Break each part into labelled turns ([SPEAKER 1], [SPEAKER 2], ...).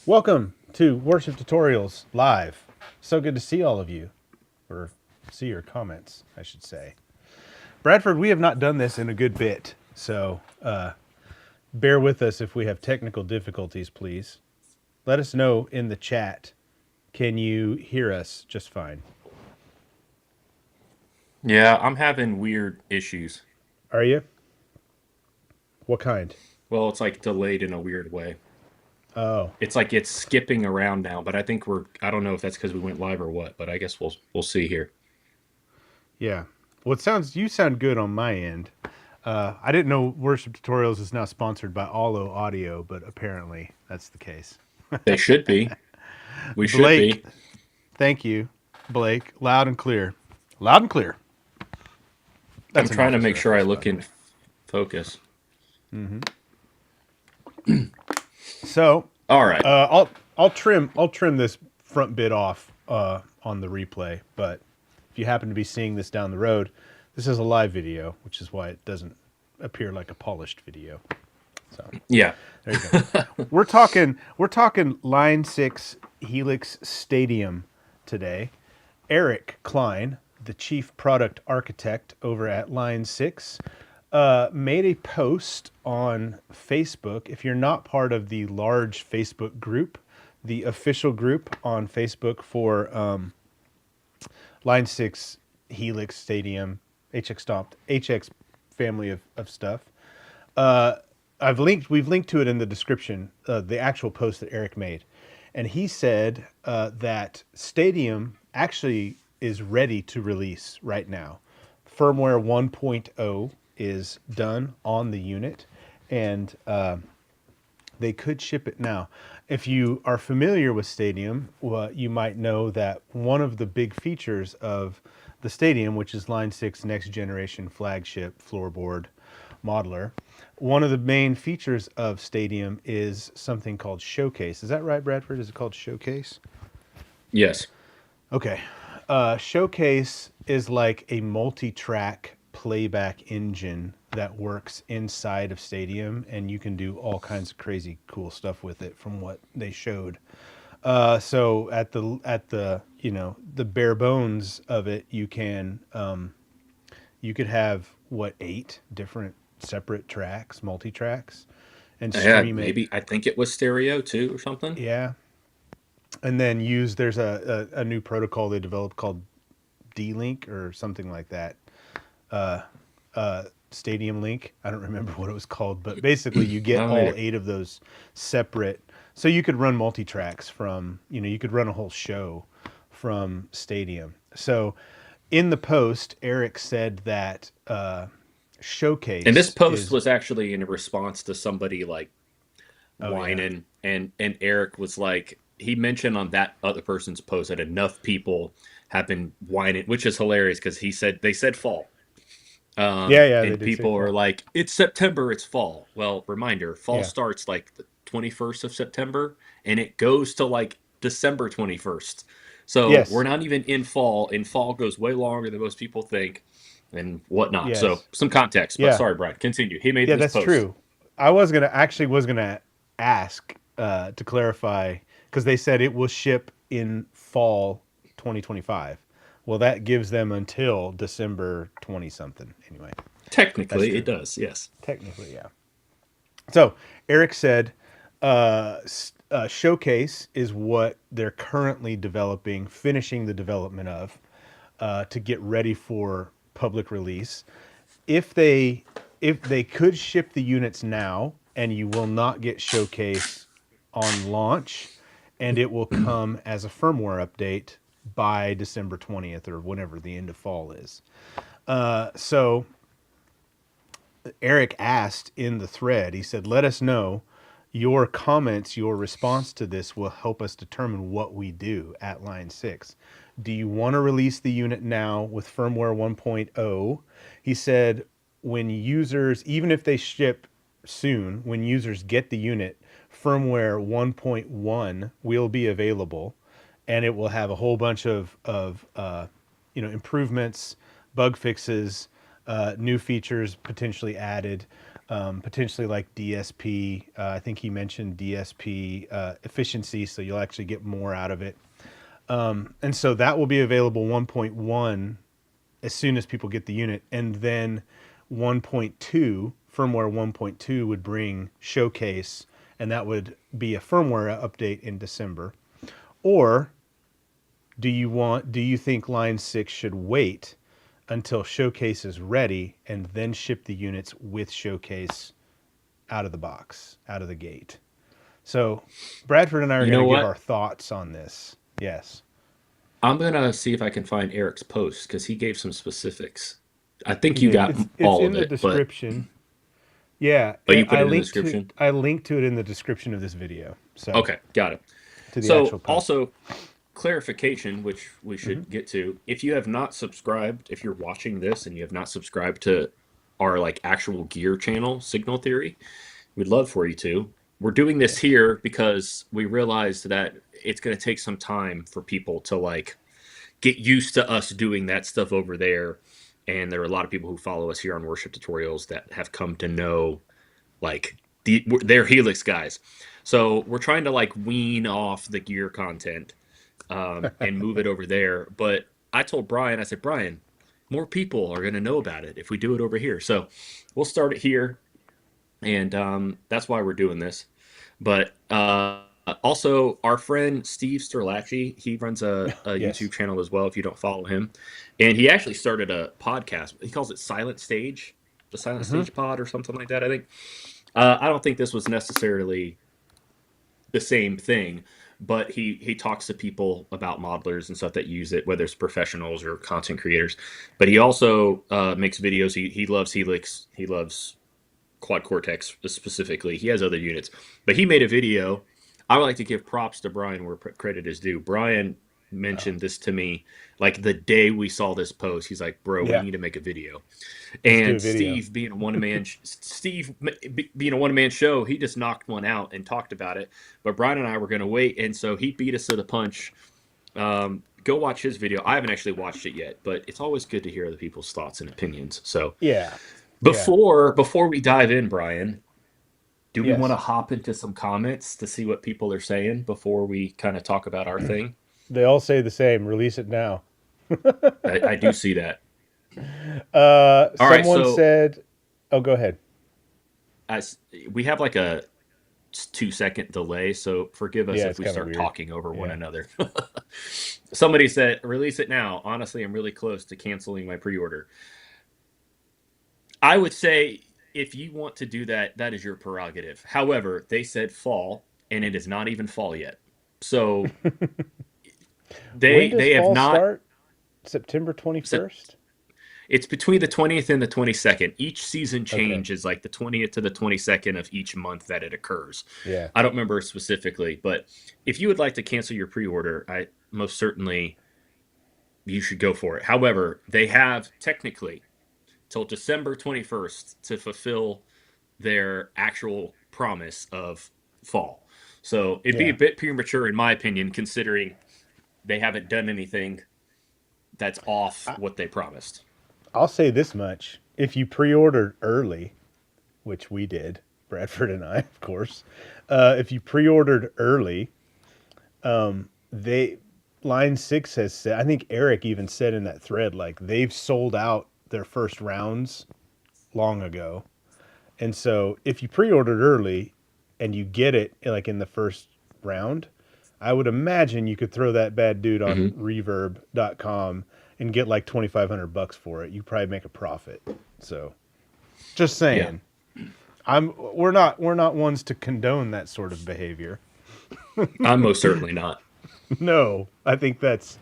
[SPEAKER 1] Welcome to Worship Tutorials Live. So good to see all of you, or see your comments, I should say. Bradford, we have not done this in a good bit, so bear with us if we have technical difficulties, please. Let us know in the chat. Can you hear us just fine?
[SPEAKER 2] Yeah, I'm having weird issues.
[SPEAKER 1] Are you? What kind?
[SPEAKER 2] Well, it's like delayed in a weird way.
[SPEAKER 1] Oh,
[SPEAKER 2] It's like it's skipping around now, but I don't know if that's because we went live or what, but I guess we'll see here.
[SPEAKER 1] yeah. Well, you sound good on my end. I didn't know Worship Tutorials is now sponsored by Allo Audio, but apparently that's the case.
[SPEAKER 2] They should be. We should
[SPEAKER 1] Blake,
[SPEAKER 2] be.
[SPEAKER 1] thank you, Blake. Loud and clear. Loud and clear.
[SPEAKER 2] I'm
[SPEAKER 1] That's an
[SPEAKER 2] trying to
[SPEAKER 1] office
[SPEAKER 2] make sure I
[SPEAKER 1] reference, by
[SPEAKER 2] look
[SPEAKER 1] the
[SPEAKER 2] in
[SPEAKER 1] way.
[SPEAKER 2] focus.
[SPEAKER 1] So
[SPEAKER 2] All right.
[SPEAKER 1] I'll trim this front bit off on the replay. But if you happen to be seeing this down the road, this is a live video, which is why it doesn't appear like a polished video. So
[SPEAKER 2] Yeah.
[SPEAKER 1] there you go. We're talking Line 6 Helix Stadium today. Eric Klein, the chief product architect over at Line 6, made a post on Facebook. If you're not part of the large Facebook group, the official group on Facebook for Line 6 Helix Stadium, HX Stomped, HX family of stuff, we've linked to it in the description, the actual post that Eric made. And he said that Stadium actually is ready to release right now. Firmware 1.0 is done on the unit, and they could ship it now. If you are familiar with Stadium, well, you might know that one of the big features of the Stadium, which is Line 6 next generation flagship floorboard modeler, one of the main features of Stadium is something called Showcase. Is that right, Bradford? Is it called Showcase?
[SPEAKER 2] Yes.
[SPEAKER 1] Okay. Showcase is like a multi-track playback engine that works inside of Stadium, and you can do all kinds of crazy cool stuff with it from what they showed. So at the the bare bones of it, you could have what, 8 different separate tracks, multi-tracks, and
[SPEAKER 2] Yeah,
[SPEAKER 1] stream it.
[SPEAKER 2] maybe I think it was stereo too or something.
[SPEAKER 1] Yeah, and then there's a new protocol they developed called D-Link or something like that. Stadium Link. I don't remember what it was called, but basically you
[SPEAKER 2] I
[SPEAKER 1] get
[SPEAKER 2] don't
[SPEAKER 1] all
[SPEAKER 2] either.
[SPEAKER 1] 8 of those separate. So you could run multi-tracks from, you could run a whole show from Stadium. So in the post, Eric said that
[SPEAKER 2] And this
[SPEAKER 1] Showcase
[SPEAKER 2] post
[SPEAKER 1] is,
[SPEAKER 2] was actually in response to somebody like
[SPEAKER 1] oh yeah,
[SPEAKER 2] whining, and Eric was like, he mentioned on that other person's post that enough people have been whining, which is hilarious because they said fall.
[SPEAKER 1] yeah, they
[SPEAKER 2] And
[SPEAKER 1] did say
[SPEAKER 2] people are
[SPEAKER 1] fall.
[SPEAKER 2] like, it's September, it's fall. Well, reminder, fall
[SPEAKER 1] Yeah,
[SPEAKER 2] starts like the 21st of September and it goes to like December 21st. So we're
[SPEAKER 1] yes,
[SPEAKER 2] not even in fall, and fall goes way longer than most people think and whatnot. So
[SPEAKER 1] yes,
[SPEAKER 2] some context, but
[SPEAKER 1] yeah.
[SPEAKER 2] sorry, Brian, continue. He made
[SPEAKER 1] Yeah,
[SPEAKER 2] this
[SPEAKER 1] that's
[SPEAKER 2] post.
[SPEAKER 1] true. I was gonna ask to clarify, because they said it will ship in fall 2025. Well, that gives them until December 20 something. Anyway, that's
[SPEAKER 2] Technically, it
[SPEAKER 1] true.
[SPEAKER 2] does, yes.
[SPEAKER 1] Technically, yeah. So Eric said, Showcase is what they're currently developing, finishing the development of, to get ready for public release. If they if they could ship the units now, and you will not get Showcase on launch, and it will come as a firmware update by December 20th or whenever the end of fall is. So Eric asked in the thread, he said, let us know your comments, your response to this will help us determine what we do at Line 6. Do you want to release the unit now with firmware 1.0? He said, when users, even if they ship soon, when users get the unit, firmware 1.1 will be available, and it will have a whole bunch of improvements, bug fixes, new features potentially added. potentially like DSP. I think he mentioned DSP efficiency, so you'll actually get more out of it. And so that will be available 1.1 as soon as people get the unit, and then 1.2 firmware 1.2 would bring Showcase, and that would be a firmware update in December. Or do you think line 6 should wait until Showcase is ready and then ship the units with Showcase out of the box, out of the gate? So Bradford and I are
[SPEAKER 2] You
[SPEAKER 1] going
[SPEAKER 2] know
[SPEAKER 1] to give
[SPEAKER 2] what?
[SPEAKER 1] our thoughts on this. Yes.
[SPEAKER 2] I'm gonna see if I can find Eric's post because he gave some specifics. I think
[SPEAKER 1] He
[SPEAKER 2] you
[SPEAKER 1] did.
[SPEAKER 2] got
[SPEAKER 1] It's
[SPEAKER 2] all
[SPEAKER 1] in
[SPEAKER 2] of
[SPEAKER 1] the
[SPEAKER 2] it, but
[SPEAKER 1] description. Yeah,
[SPEAKER 2] you put it in the description.
[SPEAKER 1] I linked to it in the description of this video. So
[SPEAKER 2] Okay, got it.
[SPEAKER 1] to the
[SPEAKER 2] So
[SPEAKER 1] actual post.
[SPEAKER 2] also clarification, which we should get to. If you have not subscribed, if you're watching this and you have not subscribed to our like actual gear channel, Signal Theory, we'd love for you to. We're doing this
[SPEAKER 1] Yes.
[SPEAKER 2] here because we realized that it's going to take some time for people to like get used to us doing that stuff over there. And there are a lot of people who follow us here on worship tutorials that have come to know like they're Helix guys. So we're trying to like wean off the gear content and move it over there. But I told Brian, I said, Brian, more people are going to know about it if we do it over here. So we'll start it here. And that's why we're doing this. But also, our friend Steve Sterlacci, he runs a
[SPEAKER 1] Yes.
[SPEAKER 2] YouTube channel as well if you don't follow him. And he actually started a podcast. He calls it Silent Stage, the Silent
[SPEAKER 1] Hmm.
[SPEAKER 2] Stage Pod or something like that, I think. I don't think this was necessarily the same thing, but he talks to people about modelers and stuff that use it, whether it's professionals or content creators. But he also makes videos. He loves Helix. He loves Quad Cortex specifically. He has other units, but he made a video. I would like to give props to Brian where credit is due. Brian
[SPEAKER 1] Oh,
[SPEAKER 2] mentioned this to me like the day we saw this post. He's like, "Bro, we
[SPEAKER 1] yeah.
[SPEAKER 2] need to make a video."
[SPEAKER 1] Let's do a
[SPEAKER 2] And
[SPEAKER 1] video.
[SPEAKER 2] Steve being a one man show, he just knocked one out and talked about it. But Brian and I were going to wait, and so he beat us to the punch. Go watch his video. I haven't actually watched it yet, but it's always good to hear other people's thoughts and opinions. So
[SPEAKER 1] Yeah. Yeah.
[SPEAKER 2] before we dive in, Brian, do we want to
[SPEAKER 1] Yes.
[SPEAKER 2] hop into some comments to see what people are saying before we kind of talk about our thing?
[SPEAKER 1] They all say the same. Release it now.
[SPEAKER 2] I do see that. All right,
[SPEAKER 1] Someone
[SPEAKER 2] so
[SPEAKER 1] said, "Oh, go ahead."
[SPEAKER 2] as we have like a 2 second delay, so forgive us
[SPEAKER 1] Yeah,
[SPEAKER 2] if
[SPEAKER 1] it's
[SPEAKER 2] we
[SPEAKER 1] kind of
[SPEAKER 2] start
[SPEAKER 1] weird.
[SPEAKER 2] talking over one
[SPEAKER 1] Yeah.
[SPEAKER 2] another. Somebody said, "Release it now." Honestly, I'm really close to canceling my pre-order. I would say if you want to do that, that is your prerogative. However, they said fall, and it is not even fall yet. So
[SPEAKER 1] When does
[SPEAKER 2] they have
[SPEAKER 1] fall
[SPEAKER 2] not.
[SPEAKER 1] start? September 21st?
[SPEAKER 2] It's between the 20th and the 22nd. Each season
[SPEAKER 1] Okay.
[SPEAKER 2] change is like the 20th to the 22nd of each month that it occurs.
[SPEAKER 1] Yeah.
[SPEAKER 2] I don't remember specifically, but if you would like to cancel your pre-order, I most certainly you should go for it. However, they have technically till December 21st to fulfill their actual promise of fall. So it'd be a
[SPEAKER 1] Yeah.
[SPEAKER 2] bit premature, in my opinion, considering they haven't done anything that's off
[SPEAKER 1] I,
[SPEAKER 2] what they promised.
[SPEAKER 1] I'll say this much. If you pre-ordered early, which we did, Bradford and I, of course, if you pre-ordered early, they line 6 has said, I think Eric even said in that thread, like they've sold out their first rounds long ago. And so if you pre-ordered early and you get it like in the first round, I would imagine you could throw that bad dude on
[SPEAKER 2] Mm-hmm.
[SPEAKER 1] reverb.com and get like 2,500 bucks for it. You probably make a profit. So just
[SPEAKER 2] Yeah,
[SPEAKER 1] saying. We're not ones to condone that sort of behavior.
[SPEAKER 2] I'm most certainly not.
[SPEAKER 1] No, I think that's,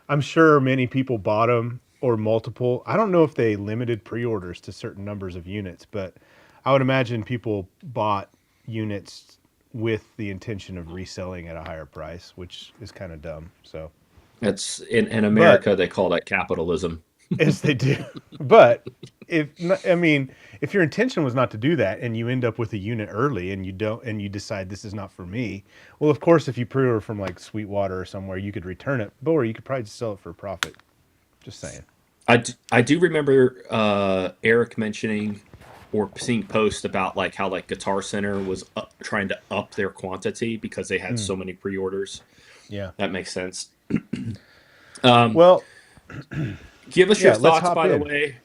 [SPEAKER 1] I'm sure many people bought them or multiple. I don't know if they limited pre-orders to certain numbers of units, but I would imagine people bought units with the intention of reselling at a higher price, which is kind of dumb. So,
[SPEAKER 2] It's in
[SPEAKER 1] but
[SPEAKER 2] America they call that capitalism.
[SPEAKER 1] as they do, but I mean, if your intention was not to do that and you end up with a unit early and you don't, and you decide this is not for me, well, of course, if you pre-order from like Sweetwater or somewhere, you could return it, or you could probably just sell it for a profit. Just saying.
[SPEAKER 2] I do remember Eric mentioning or seeing posts about like how like Guitar Center was trying to up their quantity because they had
[SPEAKER 1] Mm,
[SPEAKER 2] so many pre-orders.
[SPEAKER 1] yeah.
[SPEAKER 2] That makes sense. Um,
[SPEAKER 1] Well,
[SPEAKER 2] give us your
[SPEAKER 1] yeah. Let's
[SPEAKER 2] thoughts,
[SPEAKER 1] hop
[SPEAKER 2] by the
[SPEAKER 1] in.
[SPEAKER 2] way.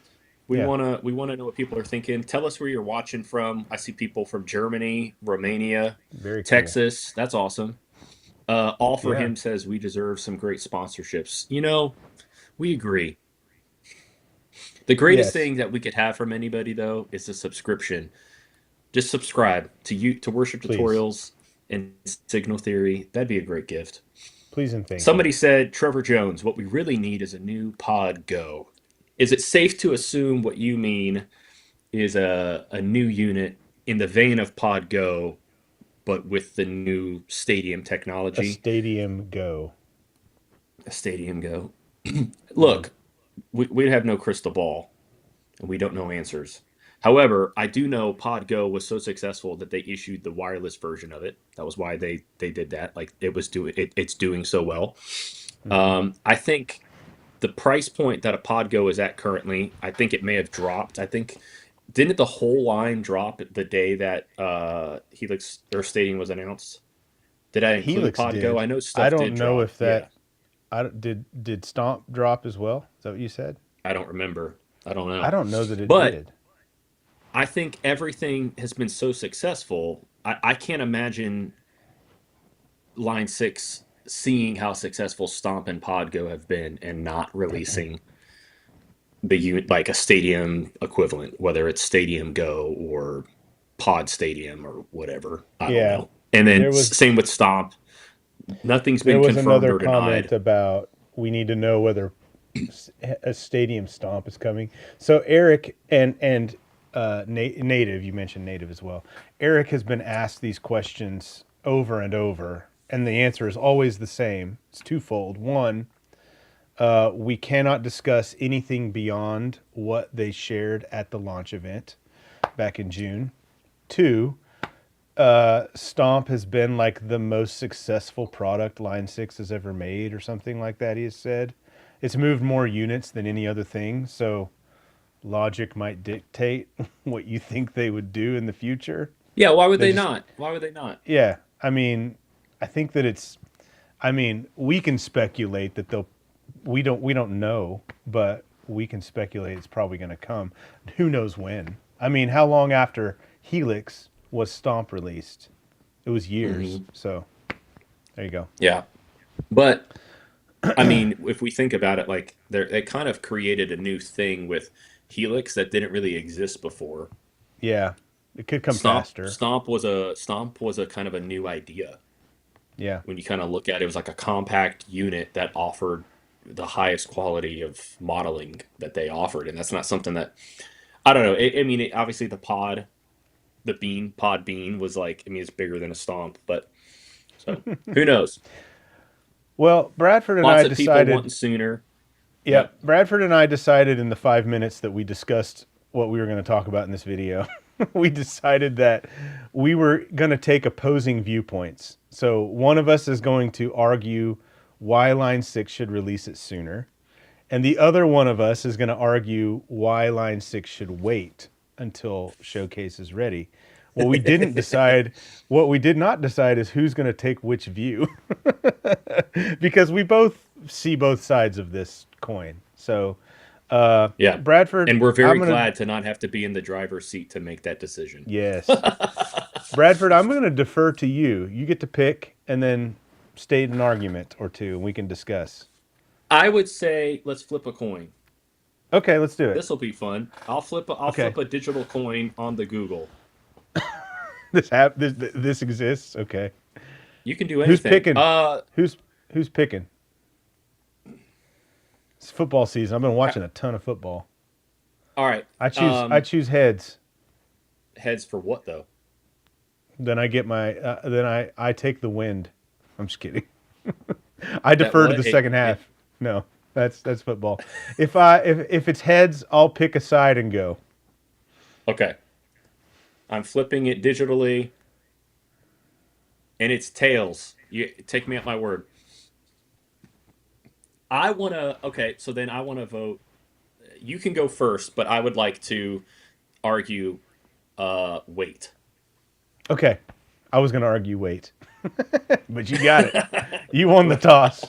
[SPEAKER 1] Yeah.
[SPEAKER 2] We wanna know what people are thinking. Tell us where you're watching from. I see people from Germany, Romania,
[SPEAKER 1] Very cool.
[SPEAKER 2] Texas. That's awesome. All for
[SPEAKER 1] Yeah.
[SPEAKER 2] him says we deserve some great sponsorships. You know, we agree. The greatest
[SPEAKER 1] Yes.
[SPEAKER 2] thing that we could have from anybody though is a subscription. Just subscribe to you to Worship
[SPEAKER 1] Please.
[SPEAKER 2] Tutorials and Signal Theory. That'd be a great gift.
[SPEAKER 1] Please and thank you.
[SPEAKER 2] Somebody said, Trevor Jones, what we really need is a new Pod Go. Is it safe to assume what you mean is a new unit in the vein of Pod Go, but with the new Stadium
[SPEAKER 1] A
[SPEAKER 2] technology?
[SPEAKER 1] Stadium Go.
[SPEAKER 2] A Stadium Go.
[SPEAKER 1] Hmm.
[SPEAKER 2] Look, we have no crystal ball and we don't know answers. However, I do know Pod Go was so successful that they issued the wireless version of it. That was why they did that. Like it's doing so well.
[SPEAKER 1] Hmm.
[SPEAKER 2] I think the price point that a Pod Go is at currently, I think it may have dropped. I think didn't the whole line drop the day that Helix or Stadium was announced? Did I include
[SPEAKER 1] Helix
[SPEAKER 2] Pod Go?
[SPEAKER 1] did.
[SPEAKER 2] I know
[SPEAKER 1] I
[SPEAKER 2] stuff did
[SPEAKER 1] don't know
[SPEAKER 2] drop.
[SPEAKER 1] if
[SPEAKER 2] Yeah,
[SPEAKER 1] that. Did Stomp drop as well? Is that what you said?
[SPEAKER 2] I don't remember. I don't
[SPEAKER 1] I
[SPEAKER 2] know.
[SPEAKER 1] don't know that it
[SPEAKER 2] But
[SPEAKER 1] did.
[SPEAKER 2] I think everything has been so successful. I can't imagine Line 6 seeing how successful Stomp and Podgo have been and not releasing the unit like a stadium equivalent, whether it's Stadium Go or Pod Stadium or whatever. I don't
[SPEAKER 1] Yeah.
[SPEAKER 2] know. And then
[SPEAKER 1] There was
[SPEAKER 2] same with Stomp. Nothing's
[SPEAKER 1] there
[SPEAKER 2] been
[SPEAKER 1] was
[SPEAKER 2] confirmed
[SPEAKER 1] another
[SPEAKER 2] or
[SPEAKER 1] comment
[SPEAKER 2] denied.
[SPEAKER 1] about we need to know whether a Stadium Stomp is coming. So Eric and Native, you mentioned Native as well. Eric has been asked these questions over and over, and the answer is always the same. It's twofold. One, we cannot discuss anything beyond what they shared at the launch event back in June. Two, Stomp has been like the most successful product Line 6 has ever made, or something like that, he has said. It's moved more units than any other thing, so logic might dictate what you think they would do in the future.
[SPEAKER 2] Yeah, why would
[SPEAKER 1] They
[SPEAKER 2] they
[SPEAKER 1] just,
[SPEAKER 2] not? Why would they not?
[SPEAKER 1] yeah, I mean, I think that it's, I mean, we can speculate that they'll, we don't know, but we can speculate it's probably going to come. Who knows when? I mean, how long after Helix was Stomp released? It was years.
[SPEAKER 2] Hmm.
[SPEAKER 1] So there you go.
[SPEAKER 2] Yeah. But I mean, if we think about it, like they kind of created a new thing with Helix that didn't really exist before.
[SPEAKER 1] Yeah, it could come faster.
[SPEAKER 2] Stomp was a kind of a new idea.
[SPEAKER 1] Yeah,
[SPEAKER 2] When you kind of look at it, it was like a compact unit that offered the highest quality of modeling that they offered, and that's not something that I don't know. I mean, obviously the pod bean was like, I mean, it's bigger than a Stomp, but so who knows?
[SPEAKER 1] well, Bradford and
[SPEAKER 2] Lots
[SPEAKER 1] I
[SPEAKER 2] of people wanting
[SPEAKER 1] decided.
[SPEAKER 2] sooner.
[SPEAKER 1] Yep,
[SPEAKER 2] Yep.
[SPEAKER 1] Bradford and I decided in the 5 minutes that we discussed what we were going to talk about in this video. We decided that we were going to take opposing viewpoints. So one of us is going to argue why Line 6 should release it sooner, and the other one of us is going to argue why Line 6 should wait until Showcase is ready. What we didn't decide, what we did not decide is who's going to take which view. Because we both see both sides of this coin. So,
[SPEAKER 2] Yeah.
[SPEAKER 1] Bradford,
[SPEAKER 2] And we're
[SPEAKER 1] I'm
[SPEAKER 2] very
[SPEAKER 1] going to,
[SPEAKER 2] glad to not have to be in the driver's seat to make that decision.
[SPEAKER 1] yes. Bradford, I'm going to defer to you. You get to pick and then state an argument or two and we can discuss.
[SPEAKER 2] I would say let's flip a coin.
[SPEAKER 1] Okay, let's do it.
[SPEAKER 2] This will be fun. I'll
[SPEAKER 1] Okay.
[SPEAKER 2] flip a digital coin on the Google.
[SPEAKER 1] This exists. Okay.
[SPEAKER 2] You can do
[SPEAKER 1] Who's
[SPEAKER 2] anything.
[SPEAKER 1] picking? Who's who's picking? It's football season. I've been watching a ton of football.
[SPEAKER 2] All right.
[SPEAKER 1] I choose heads.
[SPEAKER 2] Heads for what though?
[SPEAKER 1] Then I get my then I take the wind. I'm just kidding. I
[SPEAKER 2] That
[SPEAKER 1] defer to the
[SPEAKER 2] what?
[SPEAKER 1] second half. No, that's football. If it's heads, I'll pick a side and go.
[SPEAKER 2] Okay. I'm flipping it digitally, and it's tails. You take me at my word. I wanna. Okay, so then I want to vote. You can go first, but I would like to argue Wait.
[SPEAKER 1] Okay. I was going to argue wait, but you got it. You won the toss.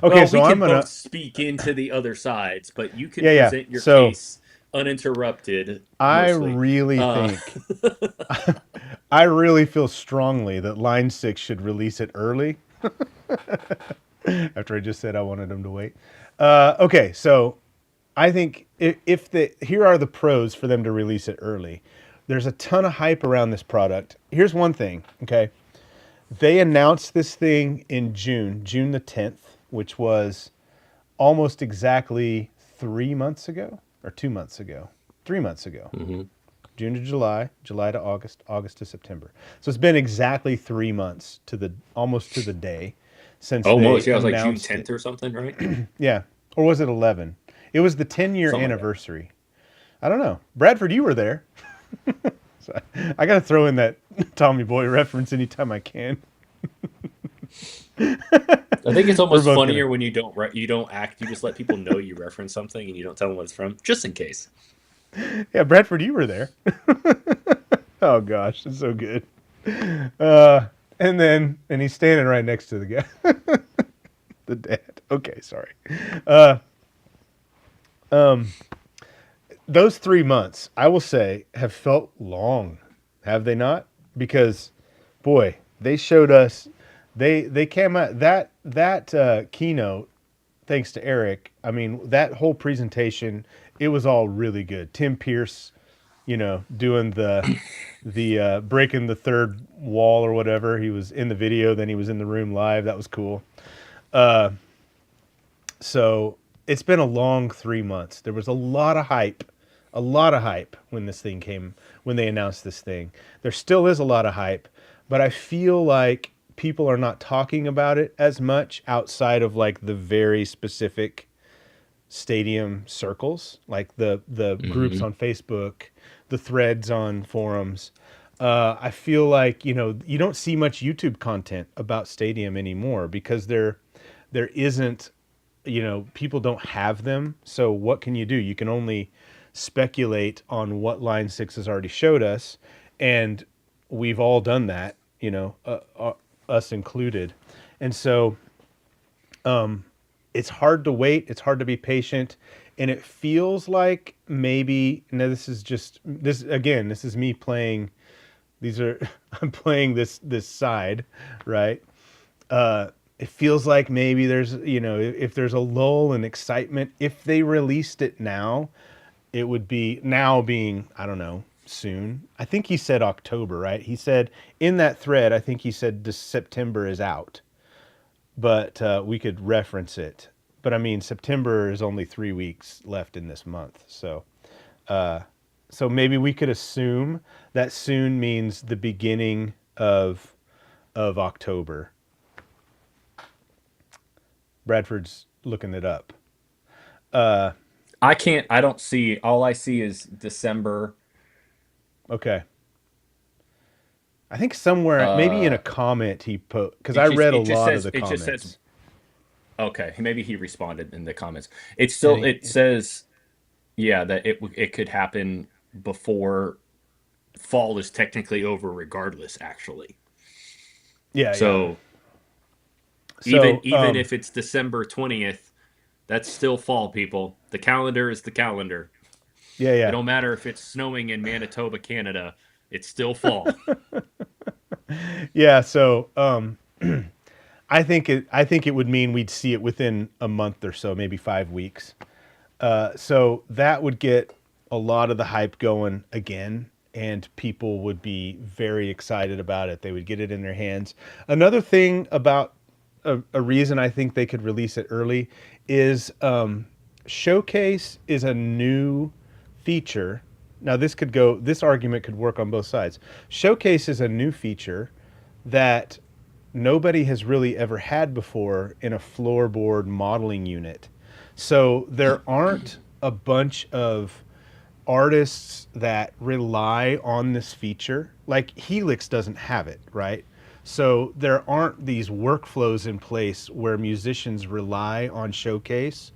[SPEAKER 1] Okay,
[SPEAKER 2] Well,
[SPEAKER 1] so
[SPEAKER 2] we
[SPEAKER 1] I'm
[SPEAKER 2] can
[SPEAKER 1] going
[SPEAKER 2] both
[SPEAKER 1] to,
[SPEAKER 2] speak into the other sides, but you can
[SPEAKER 1] yeah, yeah.
[SPEAKER 2] present your
[SPEAKER 1] So
[SPEAKER 2] case uninterrupted
[SPEAKER 1] I
[SPEAKER 2] mostly.
[SPEAKER 1] really
[SPEAKER 2] Uh,
[SPEAKER 1] think, I really feel strongly that Line 6 should release it early after I just said I wanted them to wait. Okay, so I think here are the pros for them to release it early. There's a ton of hype around this product. Here's one thing, okay? They announced this thing in June the 10th, which was almost exactly 3 months ago or 2 months ago, 3 months ago.
[SPEAKER 2] mhm.
[SPEAKER 1] June to July, July to August, August to September. So it's been exactly 3 months to the almost to the day since
[SPEAKER 2] Almost.
[SPEAKER 1] they
[SPEAKER 2] Yeah, it was like June
[SPEAKER 1] announced it.
[SPEAKER 2] 10th or something, right?
[SPEAKER 1] Yeah, or was it 11? It was the 10-year
[SPEAKER 2] Something like that.
[SPEAKER 1] anniversary. I don't know. Bradford, you were there. So I got to throw in that Tommy Boy reference anytime I can.
[SPEAKER 2] I think it's
[SPEAKER 1] We're
[SPEAKER 2] almost
[SPEAKER 1] both gonna.
[SPEAKER 2] funnier when you don't act. You just let people know you reference something and you don't tell them what it's from, just in case.
[SPEAKER 1] Yeah, Bradford, you were there. Oh gosh, it's so good. And he's standing right next to the guy, the dad. Okay, sorry. Those 3 months, I will say, have felt long, have they not? Because, boy, they showed us. They came out that keynote. Thanks to Eric. I mean, that whole presentation, it was all really good. Tim Pierce, doing the breaking the third wall or whatever. He was in the video, then he was in the room live. That was cool. So it's been a long 3 months. There was a lot of hype when this thing came, when they announced this thing. There still is a lot of hype, but I feel like people are not talking about it as much outside of like the very specific stadium circles, like the groups
[SPEAKER 2] Hmm.
[SPEAKER 1] on Facebook, the threads on forums. I feel like you don't see much YouTube content about stadium anymore because there isn't, people don't have them. So what can you do? You can only speculate on what Line 6 has already showed us, and we've all done that, us included. And so it's hard to wait. It's hard to be patient, and it feels like maybe. Now this is just this again. This is me playing. These are I'm playing this side, right? It feels like maybe there's if there's a lull in excitement. If they released it now, it would be now being I don't know soon. I think he said October, right? He said in that thread. I think he said this September is out, but we could reference it. But I mean, September is only 3 weeks left in this month, so maybe we could assume that soon means the beginning of October. Bradford's looking it up.
[SPEAKER 2] I can't. I don't see. All I see is December.
[SPEAKER 1] Okay, I think somewhere maybe in a
[SPEAKER 2] Uh,
[SPEAKER 1] comment he put because I read a lot of the
[SPEAKER 2] it just says.
[SPEAKER 1] comments,
[SPEAKER 2] Okay, maybe he responded in the comments. It's
[SPEAKER 1] and
[SPEAKER 2] still. It says, yeah, that it could happen before fall is technically over, regardless. Actually,
[SPEAKER 1] yeah, yeah.
[SPEAKER 2] so even
[SPEAKER 1] So
[SPEAKER 2] even if it's December 20th, that's still fall, people. The calendar is the calendar.
[SPEAKER 1] yeah,
[SPEAKER 2] It
[SPEAKER 1] yeah,
[SPEAKER 2] don't matter if it's snowing in Manitoba, Canada. It's still fall.
[SPEAKER 1] yeah. So I think it would mean we'd see it within a month or so, maybe 5 weeks. So that would get a lot of the hype going again, and people would be very excited about it. They would get it in their hands. Another thing about a reason I think they could release it early is Showcase is a new feature. Now this argument could work on both sides. Showcase is a new feature that nobody has really ever had before in a floorboard modeling unit. So there aren't a bunch of artists that rely on this feature. Like Helix doesn't have it, right? So there aren't these workflows in place where musicians rely on Showcase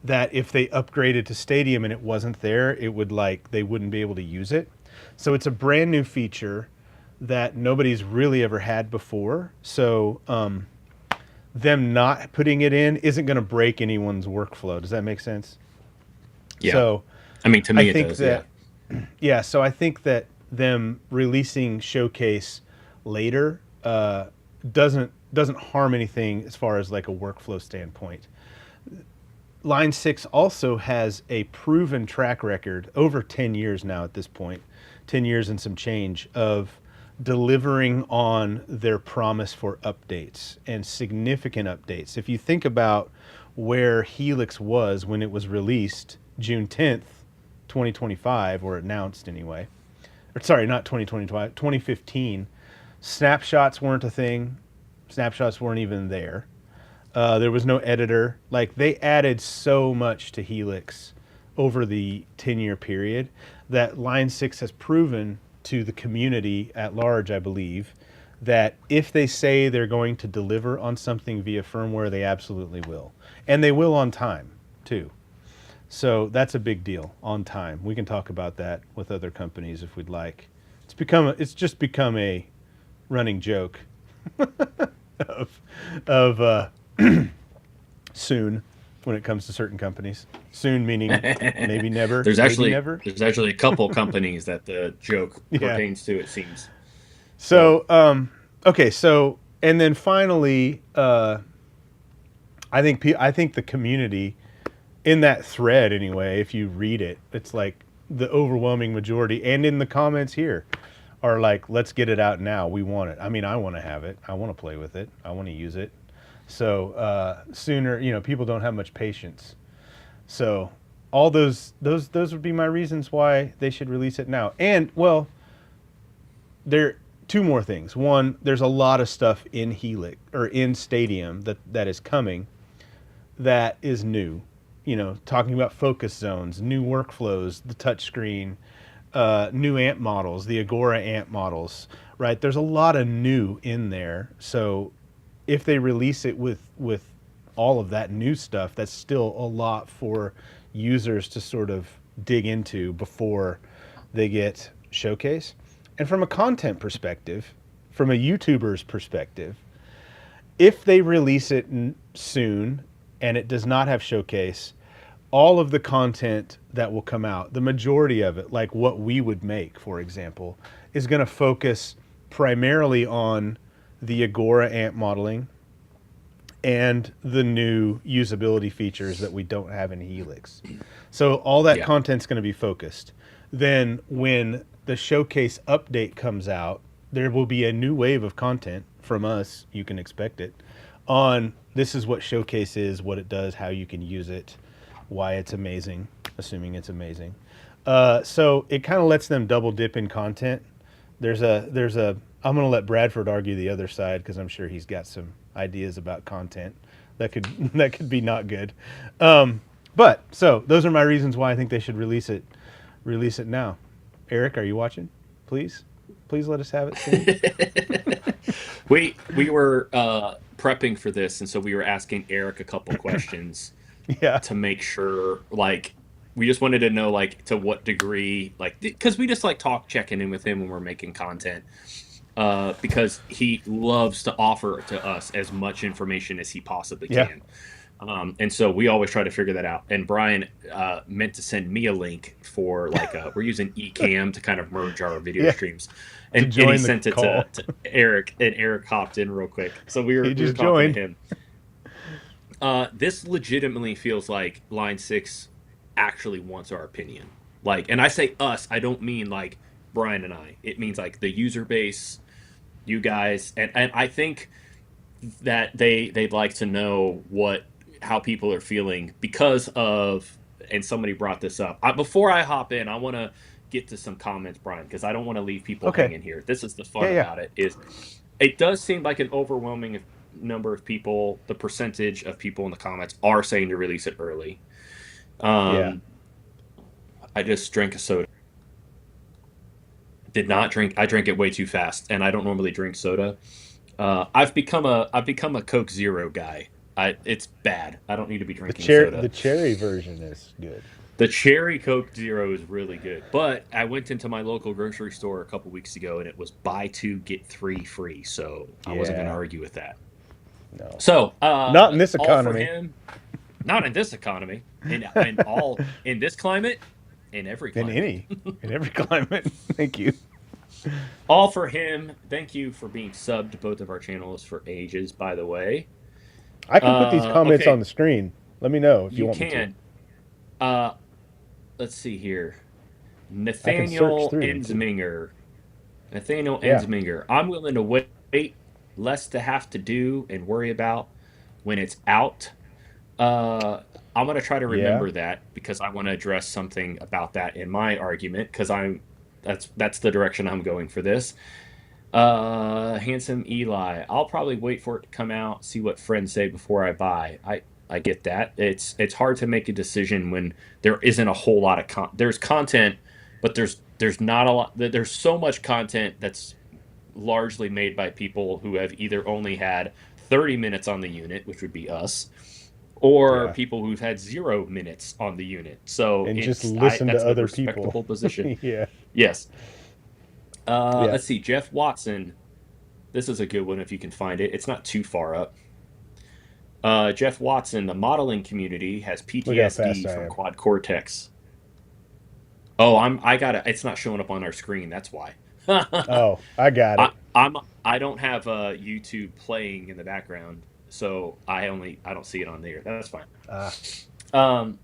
[SPEAKER 1] that if they upgraded to Stadium and it wasn't there, it would like they wouldn't be able to use it. So it's a brand new feature that nobody's really ever had before. So them not putting it in isn't going to break anyone's workflow. Does that make sense?
[SPEAKER 2] Yeah.
[SPEAKER 1] So
[SPEAKER 2] I mean, to
[SPEAKER 1] I
[SPEAKER 2] me, it
[SPEAKER 1] think
[SPEAKER 2] does. Yeah.
[SPEAKER 1] that, yeah, so I think that them releasing Showcase later doesn't harm anything as far as like a workflow standpoint. Line 6 also has a proven track record over 10 years now at this point, 10 years and some change of delivering on their promise for updates and significant updates. If you think about where Helix was when it was released June 10th, 2025, or announced anyway, or sorry, not 2025, 2015, snapshots weren't a thing. Snapshots weren't even there. There was no editor. Like they added so much to Helix over the 10-year period that Line 6 has proven to the community at large, I believe, that if they say they're going to deliver on something via firmware, they absolutely will. And they will on time, too. So that's a big deal, on time. We can talk about that with other companies if we'd like. It's just become a running joke of soon when it comes to certain companies. Soon meaning maybe never, maybe never.
[SPEAKER 2] there's actually a couple companies that the joke
[SPEAKER 1] Yeah.
[SPEAKER 2] pertains to, it seems. So
[SPEAKER 1] So okay, so and then finally, I think the community in that thread anyway, if you read it, it's like the overwhelming majority, and in the comments here, are like, let's get it out now. We want it. I mean, I want to have it. I want to play with it. I want to use it. So sooner, people don't have much patience. So all those would be my reasons why they should release it now. And well, there two more things. One, there's a lot of stuff in Helix or in Stadium that is coming that is new. Talking about focus zones, new workflows, the touchscreen, new amp models, the Agora amp models, right? There's a lot of new in there. So if they release it with all of that new stuff, that's still a lot for users to sort of dig into before they get Showcase. And from a content perspective, from a YouTuber's perspective, if they release it soon and it does not have Showcase, all of the content that will come out, the majority of it, like what we would make, for example, is going to focus primarily on the Agora amp modeling and the new usability features that we don't have in Helix. So all that
[SPEAKER 2] yeah.
[SPEAKER 1] content's going to be focused. Then when the Showcase update comes out, there will be a new wave of content from us, you can expect it, on this is what Showcase is, what it does, how you can use it, why it's amazing, assuming it's amazing. So it kind of lets them double dip in content. I'm going to let Bradford argue the other side because I'm sure he's got some ideas about content that could that could be not good. But so those are my reasons why I think they should release it now. Eric, are you watching? Please let us have it soon.
[SPEAKER 2] we were prepping for this, and so we were asking Eric a couple questions
[SPEAKER 1] Yeah.
[SPEAKER 2] to make sure, like, we just wanted to know, like, to what degree, like, because we just like checking in with him when we're making content, because he loves to offer to us as much information as he possibly
[SPEAKER 1] Yeah.
[SPEAKER 2] can. And so we always try to figure that out. And Brian meant to send me a link for, like, we're using Ecamm to kind of merge our video
[SPEAKER 1] Yeah.
[SPEAKER 2] streams. And
[SPEAKER 1] join
[SPEAKER 2] he
[SPEAKER 1] the
[SPEAKER 2] sent it
[SPEAKER 1] call.
[SPEAKER 2] to Eric, and Eric hopped in real quick. So we were
[SPEAKER 1] just
[SPEAKER 2] talking
[SPEAKER 1] joined.
[SPEAKER 2] to him. This legitimately feels like Line 6 actually wants our opinion. Like, and I say us, I don't mean like Brian and I. It means like the user base, you guys, and I think that they'd like to know how people are feeling because of, and somebody brought this up. Before I hop in, I want to get to some comments, Brian, because I don't want to leave people
[SPEAKER 1] Okay.
[SPEAKER 2] hanging here. This is the fun
[SPEAKER 1] Yeah, yeah.
[SPEAKER 2] about it. It does seem like an overwhelming number of people, the percentage of people in the comments are saying to release it early.
[SPEAKER 1] Yeah.
[SPEAKER 2] I just drank a soda. Did not drink. I drank it way too fast, and I don't normally drink soda. I've become a Coke Zero guy. It's bad. I don't need to be drinking soda.
[SPEAKER 1] The cherry version is good.
[SPEAKER 2] The cherry Coke Zero is really good. But I went into my local grocery store a couple weeks ago and it was buy two, get three free. So I wasn't going to
[SPEAKER 1] Yeah,
[SPEAKER 2] argue with that.
[SPEAKER 1] no,
[SPEAKER 2] So,
[SPEAKER 1] not in this
[SPEAKER 2] all for
[SPEAKER 1] economy.
[SPEAKER 2] him. Not in this economy. And all in this climate, in every
[SPEAKER 1] In
[SPEAKER 2] climate.
[SPEAKER 1] any, in every climate. Thank you.
[SPEAKER 2] All for him. Thank you for being subbed to both of our channels for ages, by the way.
[SPEAKER 1] I can put these comments on
[SPEAKER 2] Okay,
[SPEAKER 1] the screen. Let me know if you
[SPEAKER 2] you
[SPEAKER 1] want me to.
[SPEAKER 2] can. Uh, let's see here.
[SPEAKER 1] I can search
[SPEAKER 2] Nathaniel
[SPEAKER 1] through them too.
[SPEAKER 2] Ensminger. Nathaniel
[SPEAKER 1] Yeah,
[SPEAKER 2] Ensminger. I'm willing to wait, less to have to do and worry about when it's out. I'm gonna try to
[SPEAKER 1] yeah.
[SPEAKER 2] remember that because I want to address something about that in my argument because I'm that's the direction I'm going for this. Handsome Eli. I'll probably wait for it to come out, see what friends say before I buy. I get that. It's hard to make a decision when there isn't a whole lot of there's content, but there's not a lot. There's so much content that's largely made by people who have either only had 30 minutes on the unit, which would be us, or
[SPEAKER 1] Yeah.
[SPEAKER 2] people who've had 0 minutes on the unit. So
[SPEAKER 1] And just
[SPEAKER 2] it's I
[SPEAKER 1] listen to
[SPEAKER 2] that's a
[SPEAKER 1] other people.
[SPEAKER 2] respectable position.
[SPEAKER 1] Yeah.
[SPEAKER 2] Yes.
[SPEAKER 1] Yeah.
[SPEAKER 2] Let's see. Jeff Watson. This is a good one if you can find it. It's not too far up. Jeff Watson, the modeling community has
[SPEAKER 1] Look how fast
[SPEAKER 2] PTSD
[SPEAKER 1] I
[SPEAKER 2] from
[SPEAKER 1] am.
[SPEAKER 2] quad cortex. Oh, I got it. It's not showing up on our screen. That's why.
[SPEAKER 1] Oh, I got
[SPEAKER 2] I
[SPEAKER 1] it.
[SPEAKER 2] I don't have YouTube playing in the background, so I don't see it on there. That's fine.
[SPEAKER 1] Ah,
[SPEAKER 2] Um,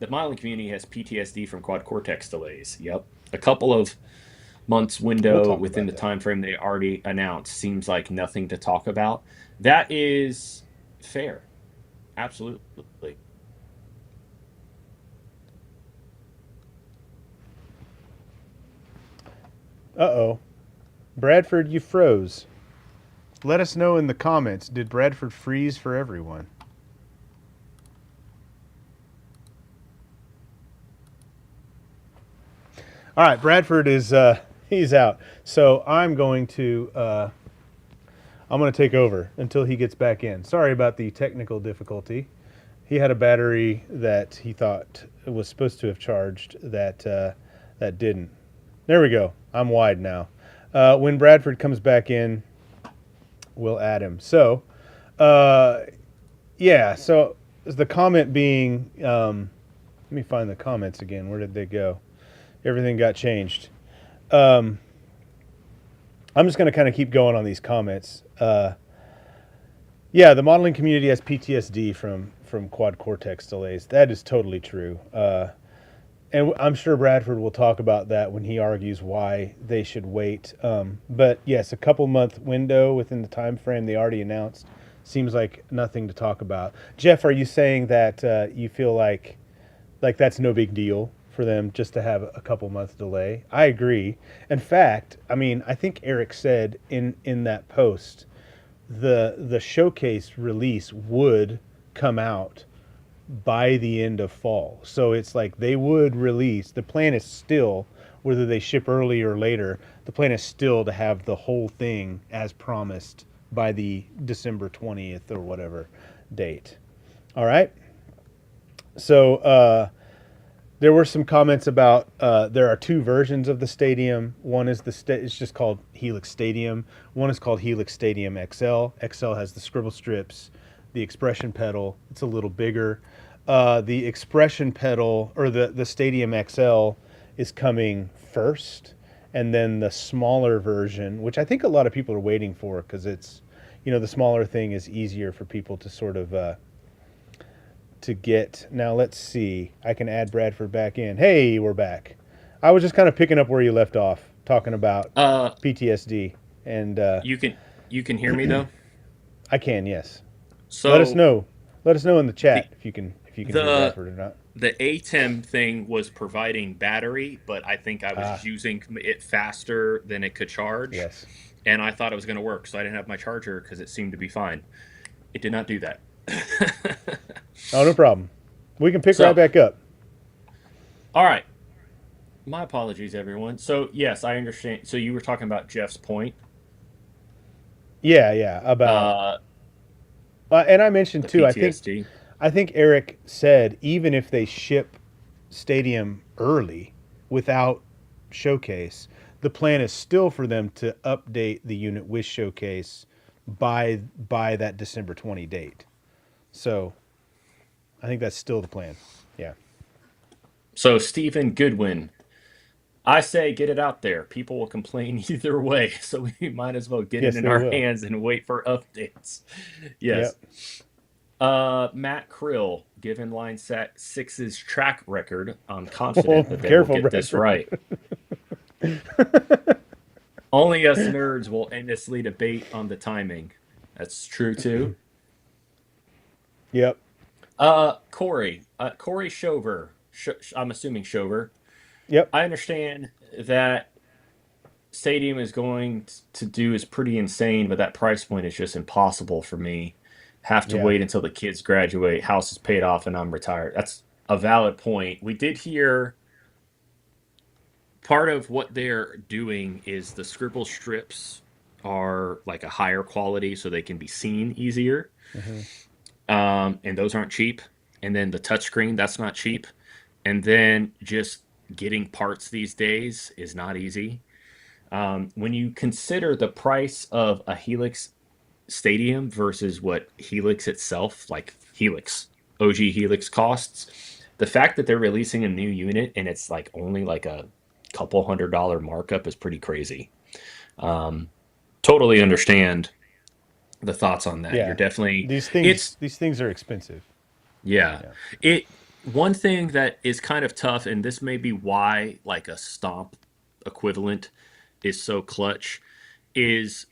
[SPEAKER 2] the modeling community has PTSD from quad cortex delays. Yep, a couple of months
[SPEAKER 1] we'll
[SPEAKER 2] window
[SPEAKER 1] talk
[SPEAKER 2] within
[SPEAKER 1] about
[SPEAKER 2] the
[SPEAKER 1] that.
[SPEAKER 2] time frame they already announced seems like nothing to talk about. That is fair. Absolutely.
[SPEAKER 1] Uh-oh. Bradford, you froze. Let us know in the comments, did Bradford freeze for everyone? All right, Bradford is he's out. So I'm going to take over until he gets back in. Sorry about the technical difficulty. He had a battery that he thought was supposed to have charged that didn't. There we go. I'm wide now. When Bradford comes back in, we'll add him. So, uh, yeah. So the comment being, let me find the comments again. Where did they go? Everything got changed. I'm just going to kind of keep going on these comments. Yeah, the modeling community has PTSD from quad cortex delays. That is totally true. And I'm sure Bradford will talk about that when he argues why they should wait. But yes, a couple month window within the time frame they already announced seems like nothing to talk about. Jeff, are you saying that you feel like that's no big deal for them just to have a couple month delay? I agree. In fact, I mean, I think Eric said in that post the showcase release would come out by the end of fall. So it's like they would release. The plan is still, whether they ship early or later, the plan is still to have the whole thing as promised by the December 20th or whatever date. All right. So there were some comments about there are two versions of the stadium. One is it's just called Helix Stadium. One is called Helix Stadium XL. XL has the scribble strips, the expression pedal. It's a little bigger. The expression pedal or the Stadium XL is coming first, and then the smaller version, which I think a lot of people are waiting for because it's, the smaller thing is easier for people to sort of to get. Now let's see. I can add Bradford back in. Hey, we're back. I was just kind of picking up where you left off, talking about
[SPEAKER 2] Uh,
[SPEAKER 1] PTSD, and
[SPEAKER 2] you can hear me though.
[SPEAKER 1] I can, yes. Let us
[SPEAKER 2] So
[SPEAKER 1] know. Let us know in the
[SPEAKER 2] the
[SPEAKER 1] chat if you can hear
[SPEAKER 2] the
[SPEAKER 1] Bradford or not.
[SPEAKER 2] the ATEM thing was providing battery, but I think I was
[SPEAKER 1] Ah,
[SPEAKER 2] using it faster than it could charge,
[SPEAKER 1] yes.
[SPEAKER 2] and I thought it was going to work, so I didn't have my charger because it seemed to be fine. It did not do that.
[SPEAKER 1] Oh, no problem. We can pick right
[SPEAKER 2] So,
[SPEAKER 1] back up.
[SPEAKER 2] all right. My apologies, everyone. So, yes, I understand. So, you were talking about Jeff's point,
[SPEAKER 1] Yeah, yeah. About
[SPEAKER 2] uh,
[SPEAKER 1] and I mentioned
[SPEAKER 2] the
[SPEAKER 1] too. I think
[SPEAKER 2] PTSD.
[SPEAKER 1] I think Eric said even if they ship Stadium early without Showcase. The plan is still for them to update the unit with Showcase by that December 20 date. So I think that's still the plan. Yeah.
[SPEAKER 2] So Stephen Goodwin, I say get it out there. People will complain either way, so we might as well get it
[SPEAKER 1] Yes,
[SPEAKER 2] in
[SPEAKER 1] they
[SPEAKER 2] our
[SPEAKER 1] will.
[SPEAKER 2] hands and wait for updates. Yes.
[SPEAKER 1] Yep.
[SPEAKER 2] Matt Krill, given Line Set Six's track record, I'm
[SPEAKER 1] Oh,
[SPEAKER 2] confident that they will
[SPEAKER 1] careful,
[SPEAKER 2] get this
[SPEAKER 1] Bradford.
[SPEAKER 2] right. Only us nerds will endlessly debate on the timing. That's true too.
[SPEAKER 1] Yep.
[SPEAKER 2] Corey Shover. I'm assuming Shover.
[SPEAKER 1] Yep.
[SPEAKER 2] I understand that Stadium is going to do is pretty insane, but that price point is just impossible for me. Have to
[SPEAKER 1] Yeah.
[SPEAKER 2] wait until the kids graduate, house is paid off, and I'm retired. That's a valid point. We did hear part of what they're doing is the scribble strips are like a higher quality so they can be seen easier.
[SPEAKER 1] Hmm.
[SPEAKER 2] And those aren't cheap. And then the touchscreen, that's not cheap. And then just getting parts these days is not easy. When you consider the price of a Helix Stadium versus what Helix itself, like Helix, OG Helix costs, the fact that they're releasing a new unit and it's like only like a couple $100 markup is pretty crazy. Um, totally understand the thoughts on that. You're
[SPEAKER 1] Yeah.
[SPEAKER 2] definitely
[SPEAKER 1] These things
[SPEAKER 2] it's
[SPEAKER 1] these things are expensive.
[SPEAKER 2] yeah.
[SPEAKER 1] Yeah.
[SPEAKER 2] It one thing that is kind of tough, and this may be why like a stomp equivalent is so clutch, is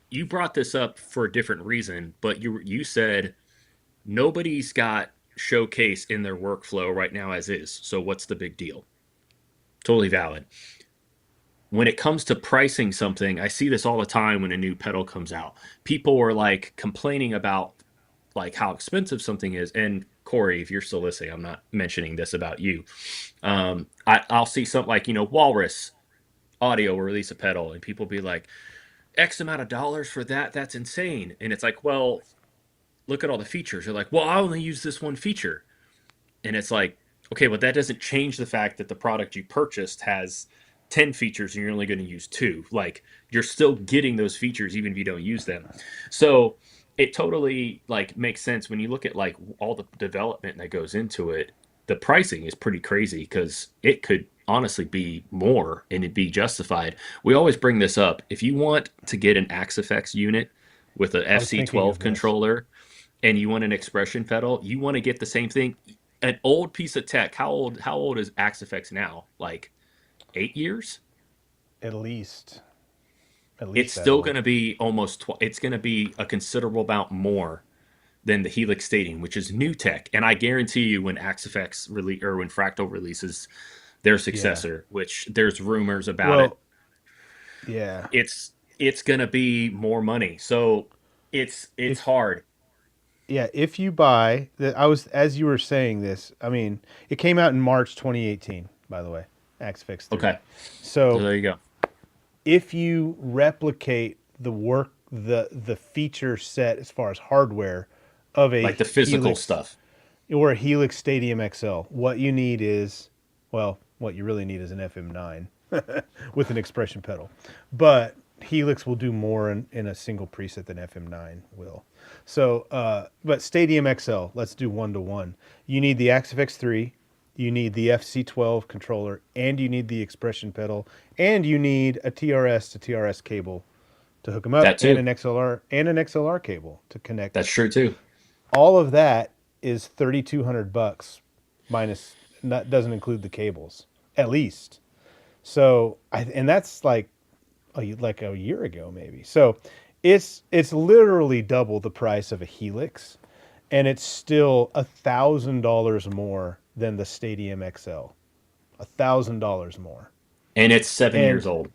[SPEAKER 2] you brought this up for a different reason, but you said nobody's got Showcase in their workflow right now as is. So what's the big deal? Totally valid. When it comes to pricing something, I see this all the time when a new pedal comes out. People are like complaining about like how expensive something is. And Corey, if you're still listening, I'm not mentioning this about you. I'll see something like, Walrus Audio will release a pedal and people be like, X amount of dollars for that. That's insane. And it's like, well, look at all the features. They're like, well, I only use this one feature. And it's like, okay, but that doesn't change the fact that the product you purchased has 10 features and you're only going to use two. Like, you're still getting those features even if you don't use them. So it totally like makes sense when you look at like all the development that goes into it. The pricing is pretty crazy because it could honestly be more and it'd be justified. We always bring this up. If you want to get an Axe unit with an
[SPEAKER 1] I was thinking
[SPEAKER 2] FC12
[SPEAKER 1] of this.
[SPEAKER 2] controller and you want an expression pedal, you want to get the same thing. An old piece of tech. How old is Axe now? Like 8 years?
[SPEAKER 1] At least. At
[SPEAKER 2] It's
[SPEAKER 1] least that
[SPEAKER 2] still
[SPEAKER 1] old.
[SPEAKER 2] going to be it's going to be a considerable amount more than the Helix Stadium, which is new tech. And I guarantee you, when Axe release or when Fractal releases their
[SPEAKER 1] Yeah.
[SPEAKER 2] successor, which there's rumors about it,
[SPEAKER 1] Well, yeah.
[SPEAKER 2] it's going to be more money. So it's
[SPEAKER 1] If
[SPEAKER 2] hard.
[SPEAKER 1] yeah, if you buy the I was as you were saying this, I mean, it came out in March 2018, by the way, Axe 3.
[SPEAKER 2] Okay, so
[SPEAKER 1] So
[SPEAKER 2] there you go.
[SPEAKER 1] if you replicate the feature set as far as hardware of a
[SPEAKER 2] Like the physical
[SPEAKER 1] Helix
[SPEAKER 2] stuff.
[SPEAKER 1] or a Helix Stadium XL, what you need is, well, what you really need is an FM9 with an expression pedal. But Helix will do more in a single preset than FM9 will. So, but Stadium XL, let's do one to one. You need the Axe 3, you need the FC12 controller, and you need the expression pedal, and you need a TRS to TRS cable to hook them up,
[SPEAKER 2] That
[SPEAKER 1] and
[SPEAKER 2] too.
[SPEAKER 1] an XLR cable to connect
[SPEAKER 2] That's
[SPEAKER 1] it.
[SPEAKER 2] true too.
[SPEAKER 1] All of that is $3,200 minus, that doesn't include the cables, at least. So and that's like a year ago maybe. So it's literally double the price of a Helix, and it's still $1,000 more than the Stadium XL. $1,000 more.
[SPEAKER 2] And it's 7 years
[SPEAKER 1] And
[SPEAKER 2] old.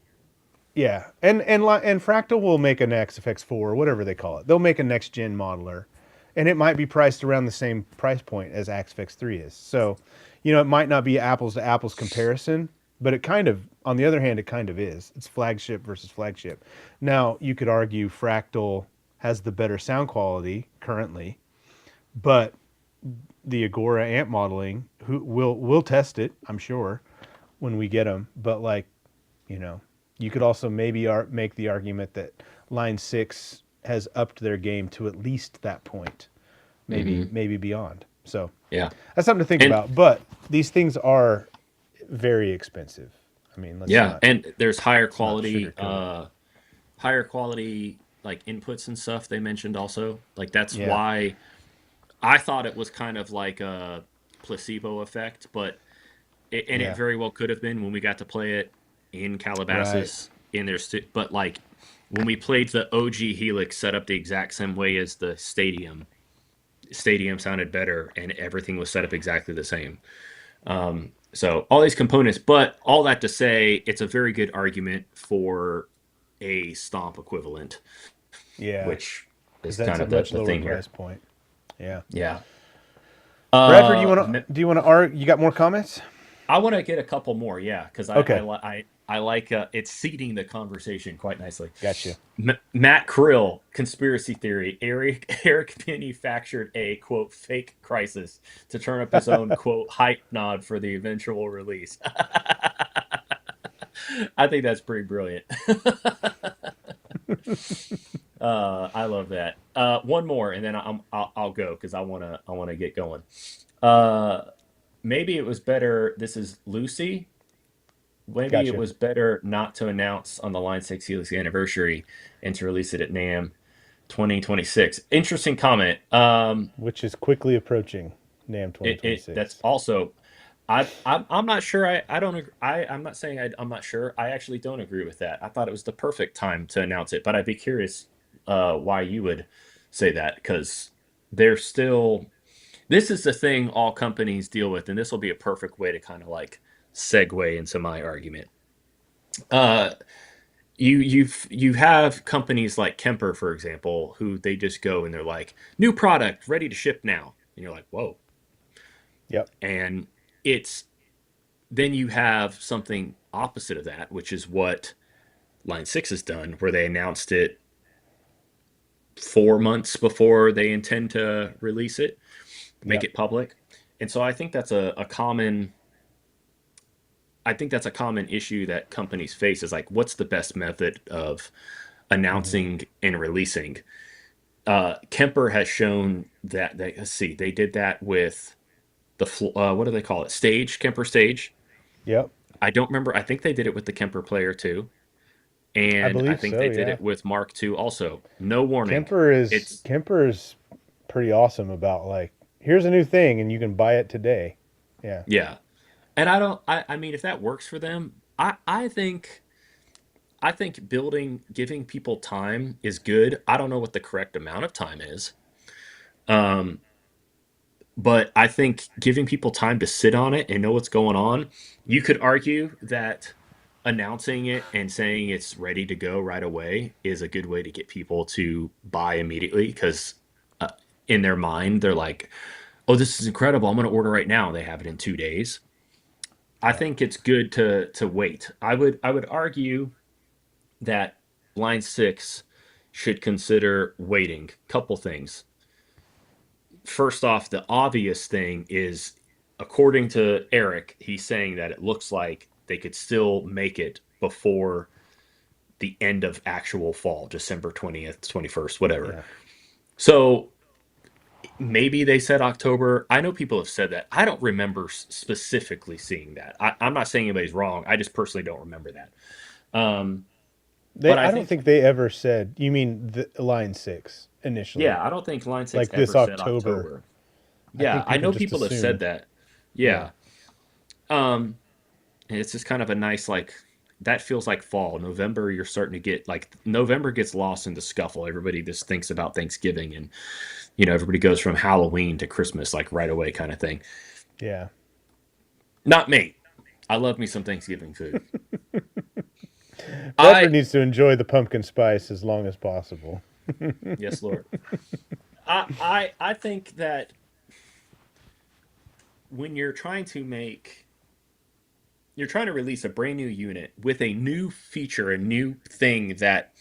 [SPEAKER 1] yeah, and Fractal will make an XFX4 or whatever they call it. They'll make a next gen modeler, and it might be priced around the same price point as XFX3 is. So, it might not be apples to apples comparison, but it kind of, on the other hand, it kind of is. It's flagship versus flagship. Now, you could argue Fractal has the better sound quality currently, but the Agora amp modeling, who will test it, I'm sure, when we get them. But like, you know, you could also maybe make the argument that Line 6 has upped their game to at least that point,
[SPEAKER 2] Hmm.
[SPEAKER 1] maybe beyond. So
[SPEAKER 2] Yeah.
[SPEAKER 1] that's something to think
[SPEAKER 2] And
[SPEAKER 1] about. But these things are very expensive. I mean,
[SPEAKER 2] yeah, and there's
[SPEAKER 1] let's not sugarcoat it.
[SPEAKER 2] higher quality like inputs and stuff they mentioned also. Like that's
[SPEAKER 1] Yeah,
[SPEAKER 2] why I thought it was kind of like a placebo effect, but and it
[SPEAKER 1] yeah,
[SPEAKER 2] very well could have been when we got to play it in
[SPEAKER 1] right.
[SPEAKER 2] Calabasas in their but like when we played the OG Helix set up the exact same way as the stadium sounded better and everything was set up exactly the same. So all these components, but all that to say, it's a very good argument for a stomp equivalent,
[SPEAKER 1] Yeah,
[SPEAKER 2] which
[SPEAKER 1] because
[SPEAKER 2] is
[SPEAKER 1] that's
[SPEAKER 2] kind
[SPEAKER 1] a
[SPEAKER 2] of
[SPEAKER 1] much
[SPEAKER 2] the
[SPEAKER 1] lower
[SPEAKER 2] thing
[SPEAKER 1] price
[SPEAKER 2] here.
[SPEAKER 1] point. Yeah.
[SPEAKER 2] Yeah.
[SPEAKER 1] Bradford,
[SPEAKER 2] Uh,
[SPEAKER 1] do you want to argue? You got more comments?
[SPEAKER 2] I want to get a couple more, yeah, because
[SPEAKER 1] Okay,
[SPEAKER 2] I like it's seeding the conversation quite nicely.
[SPEAKER 1] gotcha.
[SPEAKER 2] Matt Krill, conspiracy theory. Eric manufactured a quote fake crisis to turn up his own quote hype nod for the eventual release. I think that's pretty brilliant. I love that. One more, and then I'll go because I wanna get going. Uh, maybe it was better. This is Lucy. Maybe it
[SPEAKER 1] Gotcha.
[SPEAKER 2] was better not to announce on the Line 6 Helix anniversary and to release it at NAMM 2026. Interesting comment.
[SPEAKER 1] Which is quickly approaching NAM
[SPEAKER 2] That's
[SPEAKER 1] 2026.
[SPEAKER 2] also I'm not sure. I don't I'm not saying I'm not sure. I actually don't agree with that. I thought it was the perfect time to announce it, but I'd be curious why you would say that because they're still. This is the thing all companies deal with, and this will be a perfect way to kind of like segue into my argument. Uh, you have companies like Kemper, for example, who they just go and they're like, new product ready to ship now, and you're like, whoa.
[SPEAKER 1] Yep.
[SPEAKER 2] And it's then you have something opposite of that, which is what Line 6 has done, where they announced it 4 months before they intend to release it, make
[SPEAKER 1] Yep.
[SPEAKER 2] it public. And so I think that's a common issue that companies face is like, what's the best method of
[SPEAKER 1] Hmm.
[SPEAKER 2] announcing and releasing? Kemper has shown that let's see, they did that with what do they call it? Stage, Kemper Stage.
[SPEAKER 1] Yep.
[SPEAKER 2] I don't remember. I think they did it with the Kemper Player too,
[SPEAKER 1] I
[SPEAKER 2] and I
[SPEAKER 1] believe
[SPEAKER 2] think
[SPEAKER 1] so.
[SPEAKER 2] they did
[SPEAKER 1] Yeah.
[SPEAKER 2] it with Mark II also. No warning. It's
[SPEAKER 1] Kemper is pretty awesome about like, here's a new thing and you can buy it today. Yeah.
[SPEAKER 2] yeah, and I don't. I mean, if that works for them, I think giving people time is good. I don't know what the correct amount of time is. Um, but I think giving people time to sit on it and know what's going on, you could argue that announcing it and saying it's ready to go right away is a good way to get people to buy immediately because uh, in their mind they're like, "Oh, this is incredible! I'm going to order right now." They have it in 2 days. I
[SPEAKER 1] Yeah.
[SPEAKER 2] think it's good to wait. I would argue that Line 6 should consider waiting. Couple things. First off, the obvious thing is, according to Eric, he's saying that it looks like they could still make it before the end of actual fall, December 20th, 21st, whatever.
[SPEAKER 1] Yeah.
[SPEAKER 2] So maybe they said October. I know people have said that. I don't remember specifically seeing that. I'm not saying anybody's wrong. I just personally don't remember that. Um, but I
[SPEAKER 1] I don't
[SPEAKER 2] think,
[SPEAKER 1] think they ever said, you mean the line 6 initially,
[SPEAKER 2] yeah, I don't think Line 6
[SPEAKER 1] like this
[SPEAKER 2] ever said
[SPEAKER 1] October.
[SPEAKER 2] October.
[SPEAKER 1] I
[SPEAKER 2] Yeah,
[SPEAKER 1] think
[SPEAKER 2] I
[SPEAKER 1] people
[SPEAKER 2] know
[SPEAKER 1] just
[SPEAKER 2] people have said
[SPEAKER 1] assumed.
[SPEAKER 2] that.
[SPEAKER 1] Yeah.
[SPEAKER 2] Yeah. And it's just kind of a nice like that feels like fall. November, you're starting to get like November gets lost in the scuffle. Everybody just thinks about Thanksgiving and everybody goes from Halloween to Christmas like right away kind of thing.
[SPEAKER 1] Yeah.
[SPEAKER 2] Not me. I love me some Thanksgiving food.
[SPEAKER 1] Bradford
[SPEAKER 2] I
[SPEAKER 1] needs to enjoy the pumpkin spice as long as possible.
[SPEAKER 2] Yes, Lord. I think that when you're trying to release a brand new unit with a new feature, a new thing that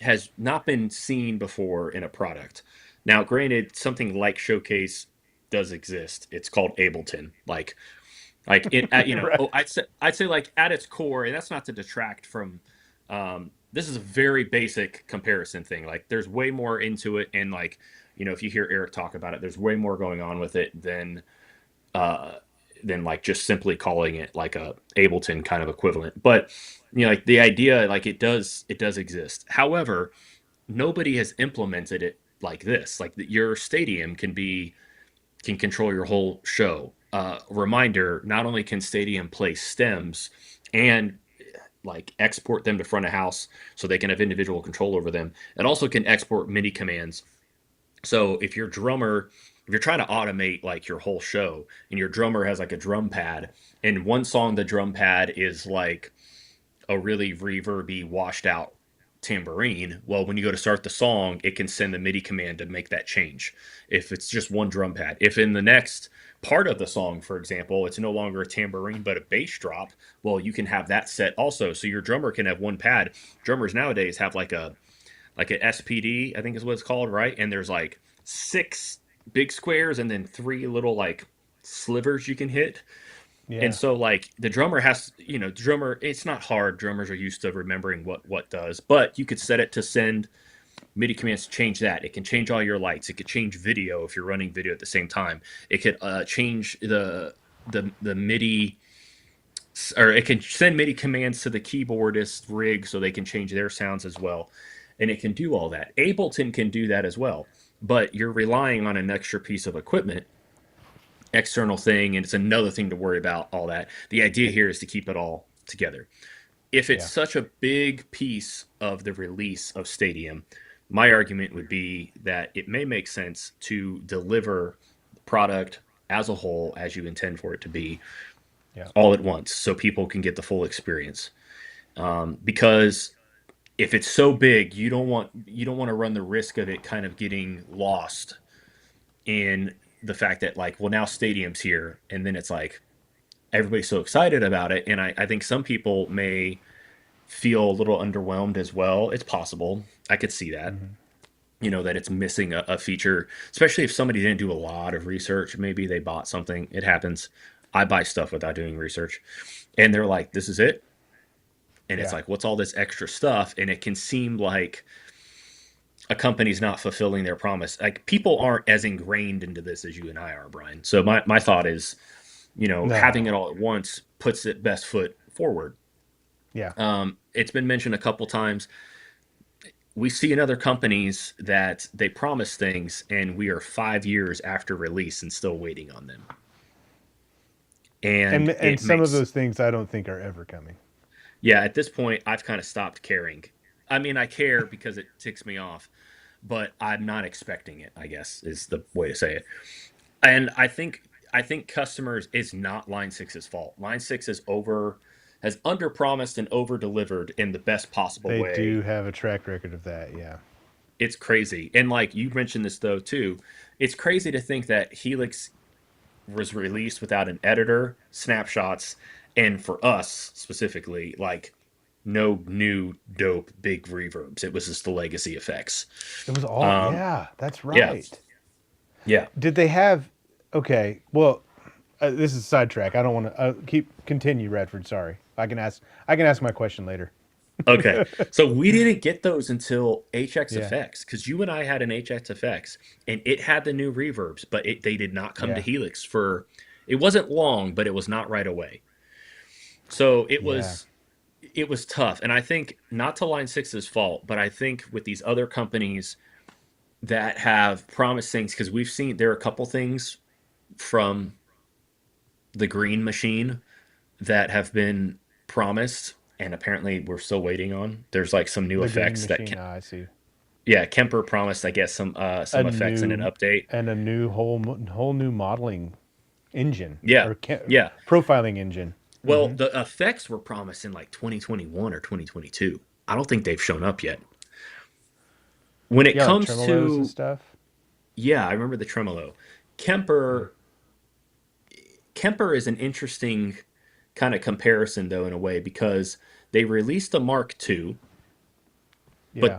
[SPEAKER 2] has not been seen before in a product. Now, granted, something like Showcase does exist. It's called Ableton. Like it,
[SPEAKER 1] Right.
[SPEAKER 2] I'd say like at its core, and that's not to detract from. This is a very basic comparison thing. Like there's way more into it, and like if you hear Eric talk about it, there's way more going on with it uh, than like just simply calling it like a Ableton kind of equivalent. But like the idea, like it does exist. However, nobody has implemented it like this. Like your stadium can control your whole show. Reminder: not only can Stadium play stems and like export them to front of house so they can have individual control over them, it also can export MIDI commands. So if you're trying to automate like your whole show and your drummer has like a drum pad, and one song the drum pad is like a really reverby, washed out tambourine. Well, when you go to start the song, it can send the MIDI command to make that change. If it's just one drum pad, if in the next part of the song, for example, it's no longer a tambourine but a bass drop, well, you can have that set also. So your drummer can have one pad. Drummers nowadays have like an SPD, I think is what it's called, right? And there's like 6 big squares and then 3 little like slivers you can hit. And
[SPEAKER 1] Yeah.
[SPEAKER 2] so like the drummer has, drummer, it's not hard. Drummers are used to remembering what does, but you could set it to send MIDI commands to change that. It can change all your lights. It could change video if you're running video at the same time. It could change the MIDI, or it can send MIDI commands to the keyboardist rig so they can change their sounds as well. And it can do all that. Ableton can do that as well, but you're relying on an extra piece of equipment, external thing, and it's another thing to worry about, all that. The idea here is to keep it all together. If it's
[SPEAKER 1] Yeah.
[SPEAKER 2] such a big piece of the release of Stadium, my argument would be that it may make sense to deliver the product as a whole, as you intend for it to be,
[SPEAKER 1] Yeah.
[SPEAKER 2] all at once, so people can get the full experience. Because if it's so big, you don't want to run the risk of it kind of getting lost in the fact that like, well, now Stadium's here, and then it's like everybody's so excited about it, and I think some people may feel a little underwhelmed as well. It's possible. I could see that.
[SPEAKER 1] Hmm.
[SPEAKER 2] That it's missing a feature, especially if somebody didn't do a lot of research. Maybe they bought something. It happens. I buy stuff without doing research. And they're like, this is it. And it's
[SPEAKER 1] Yeah.
[SPEAKER 2] like, what's all this extra stuff? And it can seem like a company's not fulfilling their promise. Like people aren't as ingrained into this as you and I are, Brian. So my thought is, having
[SPEAKER 1] No.
[SPEAKER 2] it all at once puts it best foot forward.
[SPEAKER 1] Yeah.
[SPEAKER 2] It's been mentioned a couple times. We see in other companies that they promise things, and we are 5 years after release and still waiting on them.
[SPEAKER 1] And
[SPEAKER 2] And
[SPEAKER 1] and
[SPEAKER 2] it
[SPEAKER 1] some of
[SPEAKER 2] makes,
[SPEAKER 1] those things I don't think are ever coming.
[SPEAKER 2] yeah, at this point, I've kind of stopped caring. I mean, I care because it ticks me off, but I'm not expecting it, I guess, is the way to say it. And I think customers, it's not Line Six's fault. Line Six has under promised and over delivered in the best possible
[SPEAKER 1] They
[SPEAKER 2] way.
[SPEAKER 1] do have a track record of that. Yeah.
[SPEAKER 2] It's crazy. And like you mentioned this though too, it's crazy to think that Helix was released without an editor, snapshots, and for us specifically, like no new dope big reverbs. It was just the legacy effects.
[SPEAKER 1] It was all,
[SPEAKER 2] Um,
[SPEAKER 1] yeah, that's
[SPEAKER 2] yeah,
[SPEAKER 1] right.
[SPEAKER 2] yeah,
[SPEAKER 1] Did they have, okay, well, this is a sidetrack. I don't want to continue, Redford. Sorry. I can ask my question later.
[SPEAKER 2] okay. So we didn't get those until
[SPEAKER 1] Yeah.
[SPEAKER 2] HXFX because you and I had an HXFX and it had the new reverbs, but they did not come to
[SPEAKER 1] Yeah.
[SPEAKER 2] Helix for. It wasn't long, but it was not right away. So
[SPEAKER 1] Yeah.
[SPEAKER 2] it was tough, and I think not to Line Six's fault, but I think with these other companies that have promised things, because we've seen there are a couple things from the Green Machine that have been promised, and apparently we're still waiting on. There's like some new
[SPEAKER 1] The Green
[SPEAKER 2] effects
[SPEAKER 1] Machine. Ah, I see.
[SPEAKER 2] yeah, Kemper promised, I guess,
[SPEAKER 1] A
[SPEAKER 2] some effects in an
[SPEAKER 1] new
[SPEAKER 2] update.
[SPEAKER 1] and a new whole new modeling engine
[SPEAKER 2] Yeah,
[SPEAKER 1] or
[SPEAKER 2] yeah.
[SPEAKER 1] profiling engine.
[SPEAKER 2] Well, the effects were promised in like 2021 or 2022. I don't think they've shown up yet. When it
[SPEAKER 1] Yeah, like
[SPEAKER 2] comes
[SPEAKER 1] tremolos and
[SPEAKER 2] to,
[SPEAKER 1] stuff.
[SPEAKER 2] yeah, I remember the tremolo.
[SPEAKER 1] Yeah.
[SPEAKER 2] Kemper Kemper is an interesting kind of comparison though in a way because they released the Mark II, but
[SPEAKER 1] Yeah.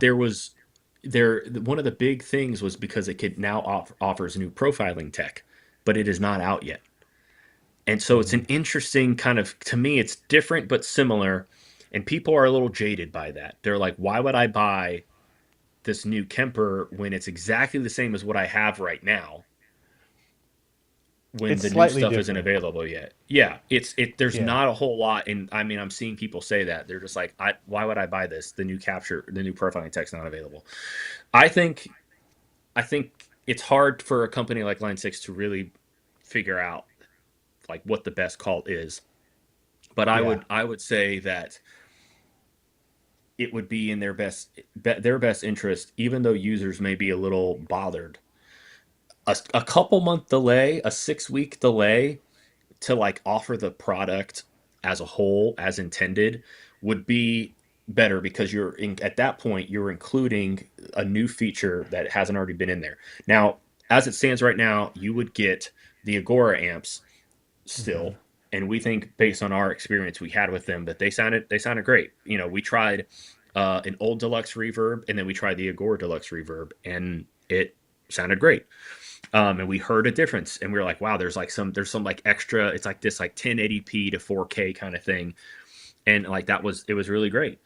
[SPEAKER 2] there one of the big things was because it could now offers new profiling tech. but it is not out yet. And so it's an interesting kind of, to me, it's different but similar. And people are a little jaded by that. They're like, why would I buy this new Kemper when it's exactly the same as what I have right now when
[SPEAKER 1] It's
[SPEAKER 2] the new
[SPEAKER 1] slightly
[SPEAKER 2] stuff isn't
[SPEAKER 1] different.
[SPEAKER 2] available yet? Yeah, there's
[SPEAKER 1] Yeah.
[SPEAKER 2] not a whole lot. And I mean, I'm seeing people say that. They're just like, why would I buy this? The new profiling tech's not available. I think I think it's hard for a company like Line 6 to really figure out like what the best call is. But
[SPEAKER 1] Yeah.
[SPEAKER 2] I would say that it would be in their best interest, even though users may be a little bothered. A couple month delay, a 6 week delay to like offer the product as a whole as intended would be better because at that point you're including a new feature that hasn't already been in there. Now, as it stands right now, you would get the Agora amps
[SPEAKER 1] Hmm.
[SPEAKER 2] still, and we think based on our experience we had with them that they sounded great. You know, we tried an old deluxe reverb, and then we tried the Agora deluxe reverb, and it sounded great. And we heard a difference, and we were like, wow, there's some like extra, it's like this like 1080p to 4K kind of thing, and like it was really great.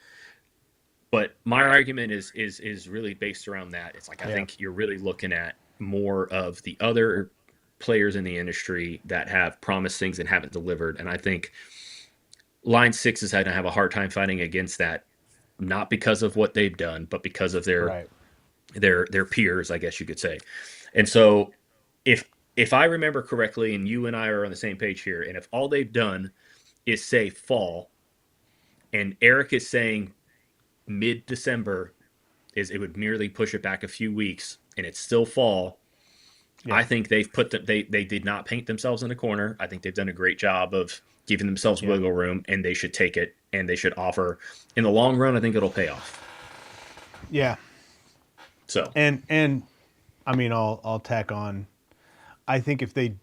[SPEAKER 2] But my argument is really based around that. It's like I
[SPEAKER 1] Yeah.
[SPEAKER 2] think you're really looking at more of the other players in the industry that have promised things and haven't delivered, and I think Line 6 is going to have a hard time fighting against that, not because of what they've done, but because of
[SPEAKER 1] Right.
[SPEAKER 2] their peers, I guess you could say. And so if if I remember correctly, and you and I are on the same page here, and if all they've done is say fall, and Eric is saying mid December, is it would merely push it back a few weeks, and it's still fall.
[SPEAKER 1] Yeah.
[SPEAKER 2] I think they did not paint themselves in a corner. I think they've done a great job of giving themselves
[SPEAKER 1] Yeah.
[SPEAKER 2] wiggle room, and they should take it, and they should offer. In the long run, I think it'll pay off.
[SPEAKER 1] Yeah.
[SPEAKER 2] So
[SPEAKER 1] And I mean, I'll tack on. I think if they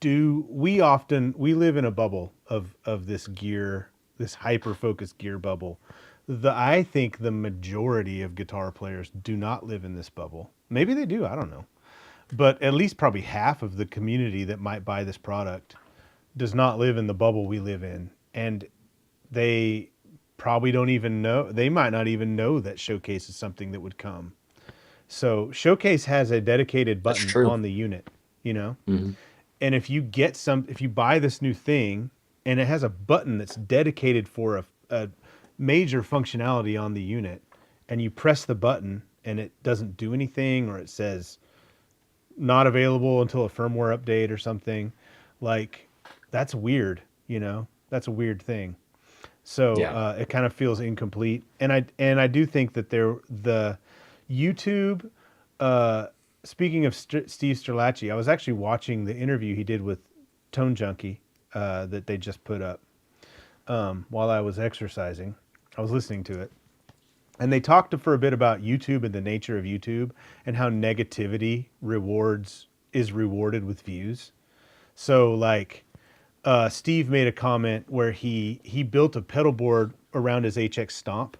[SPEAKER 1] do, we live in a bubble of this gear, this hyper focused gear bubble. I think the majority of guitar players do not live in this bubble. Maybe they do, I don't know. But at least probably half of the community that might buy this product does not live in the bubble we live in. And they probably don't even know, they might not even know that Showcase is something that would come. So Showcase has a dedicated
[SPEAKER 2] that's
[SPEAKER 1] button
[SPEAKER 2] true.
[SPEAKER 1] on the unit, you know?
[SPEAKER 2] Mm-hmm.
[SPEAKER 1] And if you buy this new thing and it has a button that's dedicated for a major functionality on the unit, and you press the button and it doesn't do anything, or it says not available until a firmware update or something, like that's weird, you know? That's a weird thing. So
[SPEAKER 2] Yeah.
[SPEAKER 1] it kind of feels incomplete, and I do think that the YouTube. Uh, Speaking of Steve Sterlacci, I was actually watching the interview he did with Tone Junkie that they just put up while I was exercising. I was listening to it, and they talked for a bit about YouTube and the nature of YouTube and how negativity is rewarded with views. So like Steve made a comment where he built a pedal board around his HX Stomp,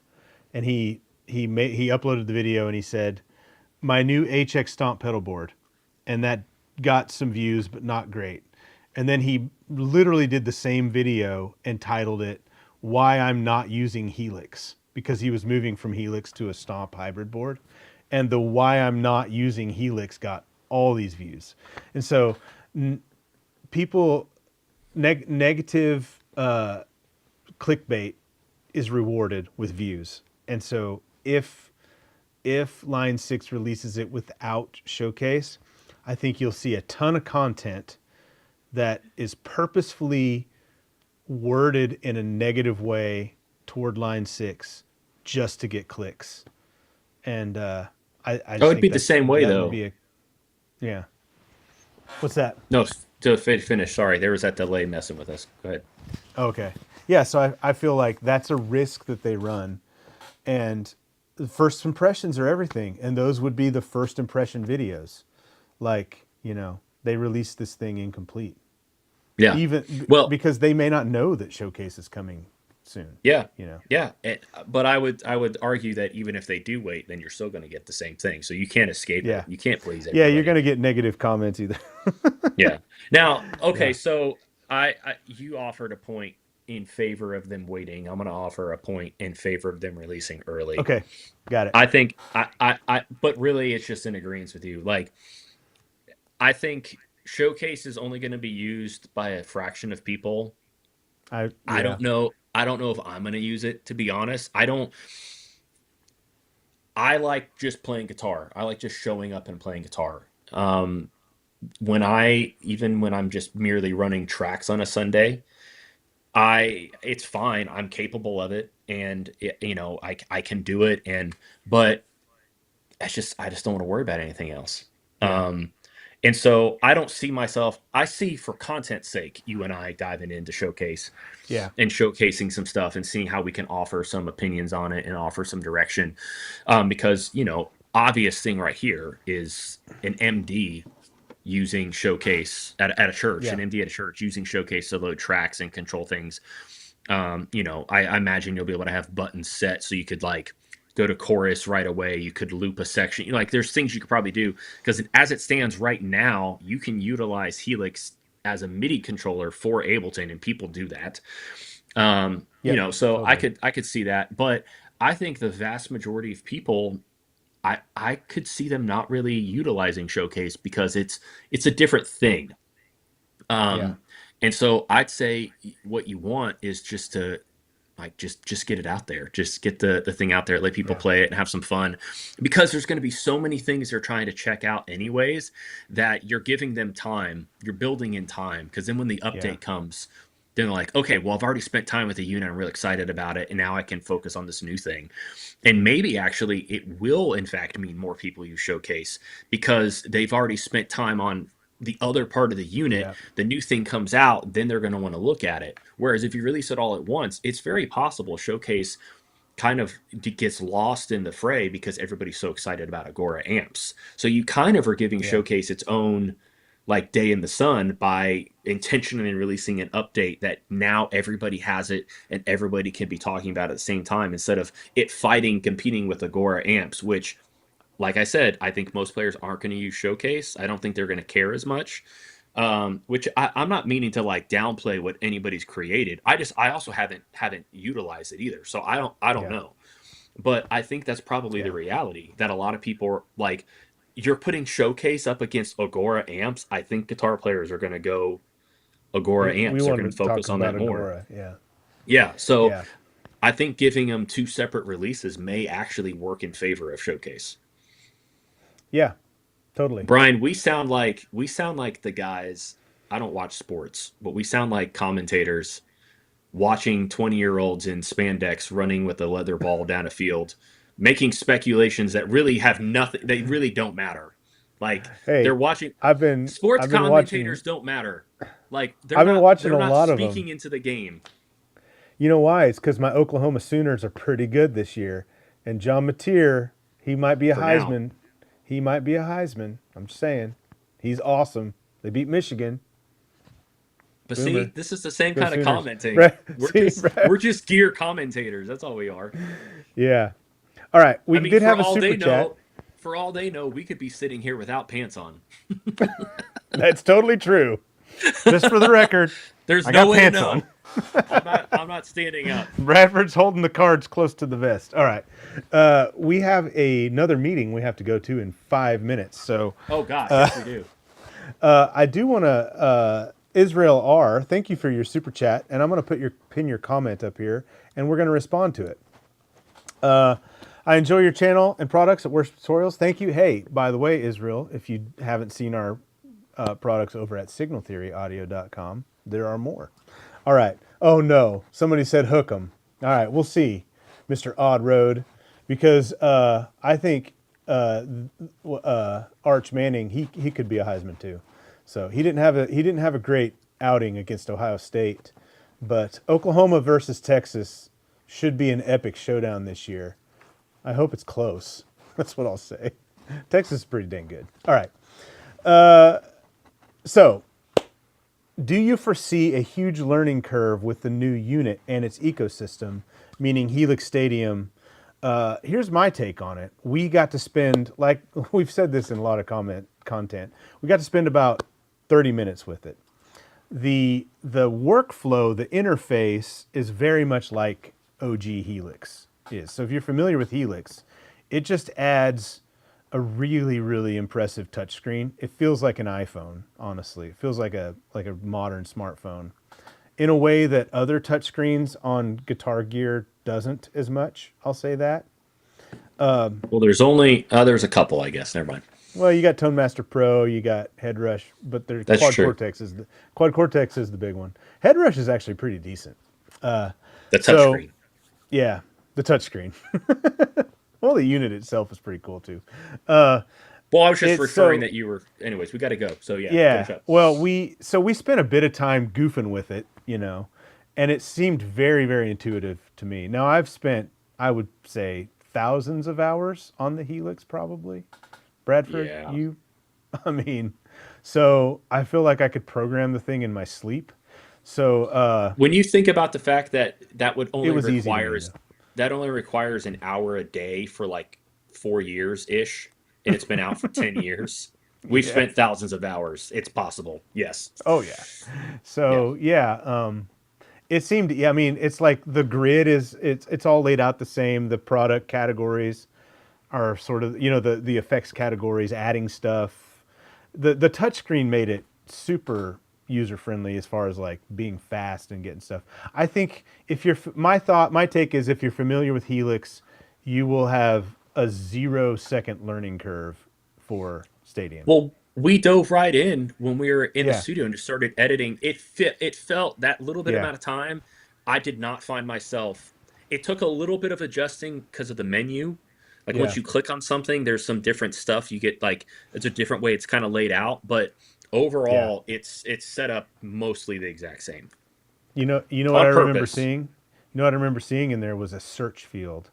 [SPEAKER 1] and he uploaded the video and he said, "My new HX Stomp pedal board," and that got some views but not great. And then he literally did the same video and titled it "Why I'm Not Using Helix," because he was moving from Helix to a Stomp hybrid board, and the "Why I'm Not Using Helix" got all these views. And so people negative clickbait is rewarded with views. And so if Line 6 releases it without Showcase, I think you'll see a ton of content that is purposefully worded in a negative way toward Line 6 just to get clicks. And I
[SPEAKER 2] Oh,
[SPEAKER 1] just
[SPEAKER 2] it'd
[SPEAKER 1] think
[SPEAKER 2] be the same way
[SPEAKER 1] that would
[SPEAKER 2] though.
[SPEAKER 1] be a, yeah. What's that?
[SPEAKER 2] No, to finish. Sorry, there was that delay messing with us. Go ahead.
[SPEAKER 1] Okay. Yeah, so I feel like that's a risk that they run. And the first impressions are everything. And those would be the first impression videos. Like, they released this thing incomplete.
[SPEAKER 2] Yeah.
[SPEAKER 1] Even
[SPEAKER 2] Well,
[SPEAKER 1] because they may not know that Showcase is coming soon.
[SPEAKER 2] Yeah,
[SPEAKER 1] You know.
[SPEAKER 2] yeah. But I would argue that even if they do wait, then you're still going to get the same thing. So you can't escape it.
[SPEAKER 1] Yeah.
[SPEAKER 2] You can't please
[SPEAKER 1] Yeah, you're
[SPEAKER 2] everybody.
[SPEAKER 1] gonna get negative comments either.
[SPEAKER 2] Yeah. Now, okay,
[SPEAKER 1] Yeah.
[SPEAKER 2] so you offered a point in favor of them waiting. I'm going to offer a point in favor of them releasing early.
[SPEAKER 1] Okay. Got it.
[SPEAKER 2] I think but really it's just in agreement with you. Like, I think Showcase is only going to be used by a fraction of people. I
[SPEAKER 1] Yeah.
[SPEAKER 2] don't know. I don't know if I'm going to use it, to be honest. I don't. I like just playing guitar. I like just showing up and playing guitar. Even when I'm just merely running tracks on a Sunday, it's fine. I'm capable of it, and I can do it. But I just don't want to worry about anything else.
[SPEAKER 1] Yeah.
[SPEAKER 2] Um, and so I don't see myself. I see, for content's sake, you and I diving into Showcase
[SPEAKER 1] Yeah.
[SPEAKER 2] and showcasing some stuff and seeing how we can offer some opinions on it and offer some direction. Because, obvious thing right here is an MD using Showcase at a church,
[SPEAKER 1] Yeah.
[SPEAKER 2] an MD at a church using Showcase to load tracks and control things. I imagine you'll be able to have buttons set so you could like go to chorus right away. You could loop a section. Like, there's things you could probably do, because as it stands right now, you can utilize Helix as a MIDI controller for Ableton, and people do that.
[SPEAKER 1] Yep.
[SPEAKER 2] So I
[SPEAKER 1] Totally.
[SPEAKER 2] could see that, but I think the vast majority of people, I could see them not really utilizing Showcase because it's a different thing.
[SPEAKER 1] Yeah.
[SPEAKER 2] Um, and so I'd say what you want is just to like just get it out there, just get the thing out there, let people
[SPEAKER 1] Yeah.
[SPEAKER 2] play it and have some fun, because there's going to be so many things they're trying to check out anyways, that you're giving them time, you're building in time, because then when the
[SPEAKER 1] Yeah.
[SPEAKER 2] update comes, then they're like, okay, well, I've already spent time with the unit, I'm really excited about it, and now I can focus on this new thing. And maybe actually it will in fact mean more people use Showcase because they've already spent time on the other part of the unit.
[SPEAKER 1] Yeah.
[SPEAKER 2] The new thing comes out, then they're going to want to look at it. Whereas if you release it all at once, it's very possible Showcase kind of gets lost in the fray because everybody's so excited about Agora amps. So you kind of are giving
[SPEAKER 1] Yeah.
[SPEAKER 2] Showcase its own like day in the sun by intentionally releasing an update that now everybody has it and everybody can be talking about it at the same time, instead of it competing with Agora amps, which, like I said, I think most players aren't going to use Showcase. I don't think they're going to care as much. Which I'm not meaning to like downplay what anybody's created. I also haven't utilized it either, so I don't
[SPEAKER 1] Yeah.
[SPEAKER 2] know. But I think that's probably the
[SPEAKER 1] Yeah.
[SPEAKER 2] reality, that a lot of people are like, you're putting Showcase up against Agora amps. I think guitar players are going to go Agora
[SPEAKER 1] We
[SPEAKER 2] amps. They're going
[SPEAKER 1] wanted
[SPEAKER 2] to
[SPEAKER 1] to talk
[SPEAKER 2] focus on
[SPEAKER 1] about
[SPEAKER 2] that more.
[SPEAKER 1] Agora. Yeah.
[SPEAKER 2] Yeah, so
[SPEAKER 1] Yeah.
[SPEAKER 2] I think giving them two separate releases may actually work in favor of Showcase.
[SPEAKER 1] Yeah. Totally.
[SPEAKER 2] Brian, we sound like the guys. I don't watch sports, but we sound like commentators watching 20-year-olds in spandex running with a leather ball down a field, making speculations that really have nothing. They really don't matter. Like, they're
[SPEAKER 1] Hey,
[SPEAKER 2] watching.
[SPEAKER 1] I've been
[SPEAKER 2] Sports
[SPEAKER 1] I've been watching
[SPEAKER 2] commentators don't matter. Like, they're
[SPEAKER 1] I've been
[SPEAKER 2] not
[SPEAKER 1] watching
[SPEAKER 2] they're
[SPEAKER 1] a
[SPEAKER 2] not
[SPEAKER 1] lot of them.
[SPEAKER 2] speaking into the game.
[SPEAKER 1] You know why? It's because my Oklahoma Sooners are pretty good this year, and John Mateer, he might be a
[SPEAKER 2] For now.
[SPEAKER 1] Heisman. He might be a Heisman. I'm just saying, he's awesome. They beat Michigan.
[SPEAKER 2] But see,
[SPEAKER 1] Boomer,
[SPEAKER 2] this is the same
[SPEAKER 1] go
[SPEAKER 2] kind of
[SPEAKER 1] Sooners.
[SPEAKER 2] commenting.
[SPEAKER 1] Right?
[SPEAKER 2] We're
[SPEAKER 1] See,
[SPEAKER 2] just
[SPEAKER 1] right?
[SPEAKER 2] we're just gear commentators. That's all we are.
[SPEAKER 1] Yeah. All right. We
[SPEAKER 2] I mean,
[SPEAKER 1] did have a super chat.
[SPEAKER 2] for all they know, we could be sitting here without pants on.
[SPEAKER 1] That's totally true. Just for the record,
[SPEAKER 2] There's
[SPEAKER 1] I
[SPEAKER 2] no
[SPEAKER 1] got
[SPEAKER 2] way to
[SPEAKER 1] pants on.
[SPEAKER 2] know. I'm not standing up.
[SPEAKER 1] Bradford's holding the cards close to the vest. All right. We have another meeting we have to go to in 5 minutes. So
[SPEAKER 2] Oh gosh, yes we do.
[SPEAKER 1] I do want to, Israel R, thank you for your super chat. And I'm going to pin your comment up here and we're going to respond to it. I enjoy your channel and products at Worship Tutorials. Thank you. Hey, by the way, Israel, if you haven't seen our products over at signaltheoryaudio.com, there are more. All right. Oh no, somebody said hook 'em. All right, we'll see, Mr. Odd Road, because I think Arch Manning he could be a Heisman too. So he didn't have a great outing against Ohio State, but Oklahoma versus Texas should be an epic showdown this year. I hope it's close. That's what I'll say. Texas is pretty dang good. All right. So do you foresee a huge learning curve with the new unit and its ecosystem, meaning Helix Stadium? Here's my take on it. We got to spend, like we've said this in a lot of content, we got to spend about 30 minutes with it. The workflow, the interface is very much like OG Helix is. So if you're familiar with Helix, it just adds a really, really impressive touchscreen. It feels like an iPhone, honestly. It feels like a modern smartphone in a way that other touchscreens on guitar gear doesn't as much. I'll say that.
[SPEAKER 2] Well, there's only there's a couple, I guess. Never mind.
[SPEAKER 1] Well, you got Tone Master Pro, you got Head Rush, but their
[SPEAKER 2] That's true.
[SPEAKER 1] Quad Cortex is the big one. Head Rush is actually pretty decent.
[SPEAKER 2] The
[SPEAKER 1] So
[SPEAKER 2] touchscreen.
[SPEAKER 1] yeah, the touchscreen. Well, the unit itself is pretty cool too. Uh,
[SPEAKER 2] Well, I was just
[SPEAKER 1] it's
[SPEAKER 2] referring
[SPEAKER 1] so
[SPEAKER 2] that you were. Anyways, we got to go. So yeah, finish
[SPEAKER 1] yeah.
[SPEAKER 2] up.
[SPEAKER 1] Well, we spent a bit of time goofing with it, and it seemed very, very intuitive to me. Now I've spent, I would say, thousands of hours on the Helix, probably. Bradford,
[SPEAKER 2] Yeah.
[SPEAKER 1] you, I mean, so I feel like I could program the thing in my sleep. So
[SPEAKER 2] When you think about the fact that
[SPEAKER 1] it was easy to me though.
[SPEAKER 2] that only requires an hour a day for like 4 years ish, and it's been out for 10 years. We've
[SPEAKER 1] Yeah.
[SPEAKER 2] spent thousands of hours. It's possible. Yes.
[SPEAKER 1] Oh yeah.
[SPEAKER 2] Yeah.
[SPEAKER 1] So yeah, it seemed. Yeah, I mean, it's like the grid is. It's all laid out the same. The product categories are sort of the effects categories, adding stuff. The touchscreen made it super user friendly as far as like being fast and getting stuff. I think if you're my take is if you're familiar with Helix, you will have a 0 second learning curve for Stadium.
[SPEAKER 2] Well, we dove right in when we were in the
[SPEAKER 1] Yeah,
[SPEAKER 2] studio and just started editing. It felt that little bit
[SPEAKER 1] yeah,
[SPEAKER 2] amount of time. I did not find myself. It took a little bit of adjusting because of the menu. Like once
[SPEAKER 1] yeah,
[SPEAKER 2] you click on something, there's some different stuff you get. Like it's a different way it's kind of laid out, but
[SPEAKER 1] yeah.
[SPEAKER 2] overall, it's set up mostly the exact same
[SPEAKER 1] You know what I
[SPEAKER 2] on
[SPEAKER 1] remember
[SPEAKER 2] purpose.
[SPEAKER 1] seeing? You know what I remember seeing in there was a search field.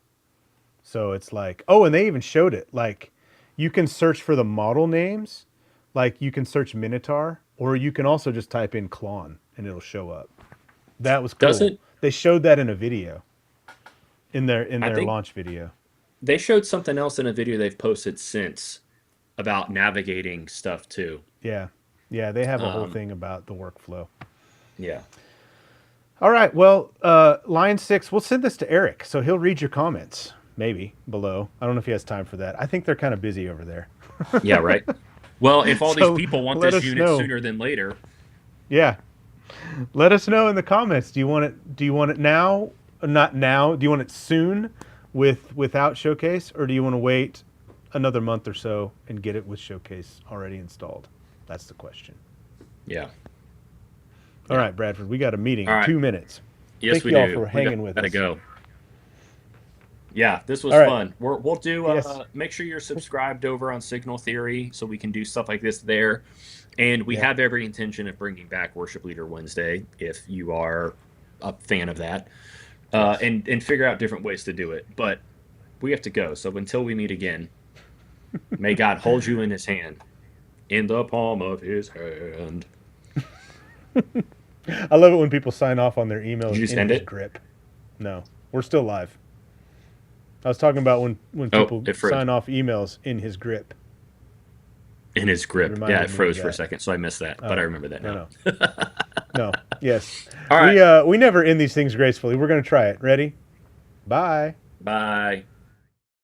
[SPEAKER 1] So it's like, oh, and they even showed it. Like, you can search for the model names. Like, you can search Minotaur, or you can also just type in Klon, and it'll show up. That was cool.
[SPEAKER 2] Doesn't
[SPEAKER 1] They showed that in a video, in
[SPEAKER 2] I
[SPEAKER 1] their
[SPEAKER 2] think
[SPEAKER 1] launch video.
[SPEAKER 2] they showed something else in a video they've posted since about navigating stuff too.
[SPEAKER 1] Yeah, yeah, they have a whole
[SPEAKER 2] Um,
[SPEAKER 1] thing about the workflow.
[SPEAKER 2] yeah.
[SPEAKER 1] All right, well, line 6, we'll send this to Eric, so he'll read your comments, maybe below. I don't know if he has time for that. I think they're kind of busy over there.
[SPEAKER 2] Yeah, right. Well, if all these
[SPEAKER 1] So
[SPEAKER 2] people want
[SPEAKER 1] let
[SPEAKER 2] this
[SPEAKER 1] us
[SPEAKER 2] unit
[SPEAKER 1] know.
[SPEAKER 2] sooner than later,
[SPEAKER 1] Yeah, let us know in the comments. Do you want it? Do you want it now? Not now. Do you want it soon, without Showcase, or do you want to wait another month or so and get it with Showcase already installed? That's the question.
[SPEAKER 2] yeah,
[SPEAKER 1] All
[SPEAKER 2] yeah.
[SPEAKER 1] right, Bradford, we got a meeting
[SPEAKER 2] All
[SPEAKER 1] in
[SPEAKER 2] right.
[SPEAKER 1] 2 minutes.
[SPEAKER 2] Yes,
[SPEAKER 1] Thank
[SPEAKER 2] we
[SPEAKER 1] you all
[SPEAKER 2] do.
[SPEAKER 1] for
[SPEAKER 2] We got
[SPEAKER 1] hanging with
[SPEAKER 2] to
[SPEAKER 1] us.
[SPEAKER 2] go. Yeah, this was
[SPEAKER 1] All right.
[SPEAKER 2] fun. We'll do.
[SPEAKER 1] Yes.
[SPEAKER 2] Make sure you're subscribed over on Signal Theory so we can do stuff like this there. And we
[SPEAKER 1] Yeah.
[SPEAKER 2] have every intention of bringing back Worship Leader Wednesday if you are a fan of that,
[SPEAKER 1] Yes.
[SPEAKER 2] and figure out different ways to do it. But we have to go. So until we meet again, may God hold you in His hand, in the palm of His hand.
[SPEAKER 1] I love it when people sign off on their
[SPEAKER 2] Did you
[SPEAKER 1] emails
[SPEAKER 2] just
[SPEAKER 1] in
[SPEAKER 2] end
[SPEAKER 1] his
[SPEAKER 2] it?
[SPEAKER 1] grip. No, we're still live. I was talking about when
[SPEAKER 2] Oh,
[SPEAKER 1] people
[SPEAKER 2] it froze.
[SPEAKER 1] sign off emails in his grip.
[SPEAKER 2] In his
[SPEAKER 1] It
[SPEAKER 2] grip. Yeah,
[SPEAKER 1] reminded
[SPEAKER 2] it
[SPEAKER 1] me of
[SPEAKER 2] froze for a
[SPEAKER 1] that.
[SPEAKER 2] second, so I missed that, but I
[SPEAKER 1] Oh,
[SPEAKER 2] remember that
[SPEAKER 1] no,
[SPEAKER 2] now.
[SPEAKER 1] no. No. Yes.
[SPEAKER 2] All right.
[SPEAKER 1] We never end these things gracefully. We're gonna try it. Ready? Bye.
[SPEAKER 2] Bye.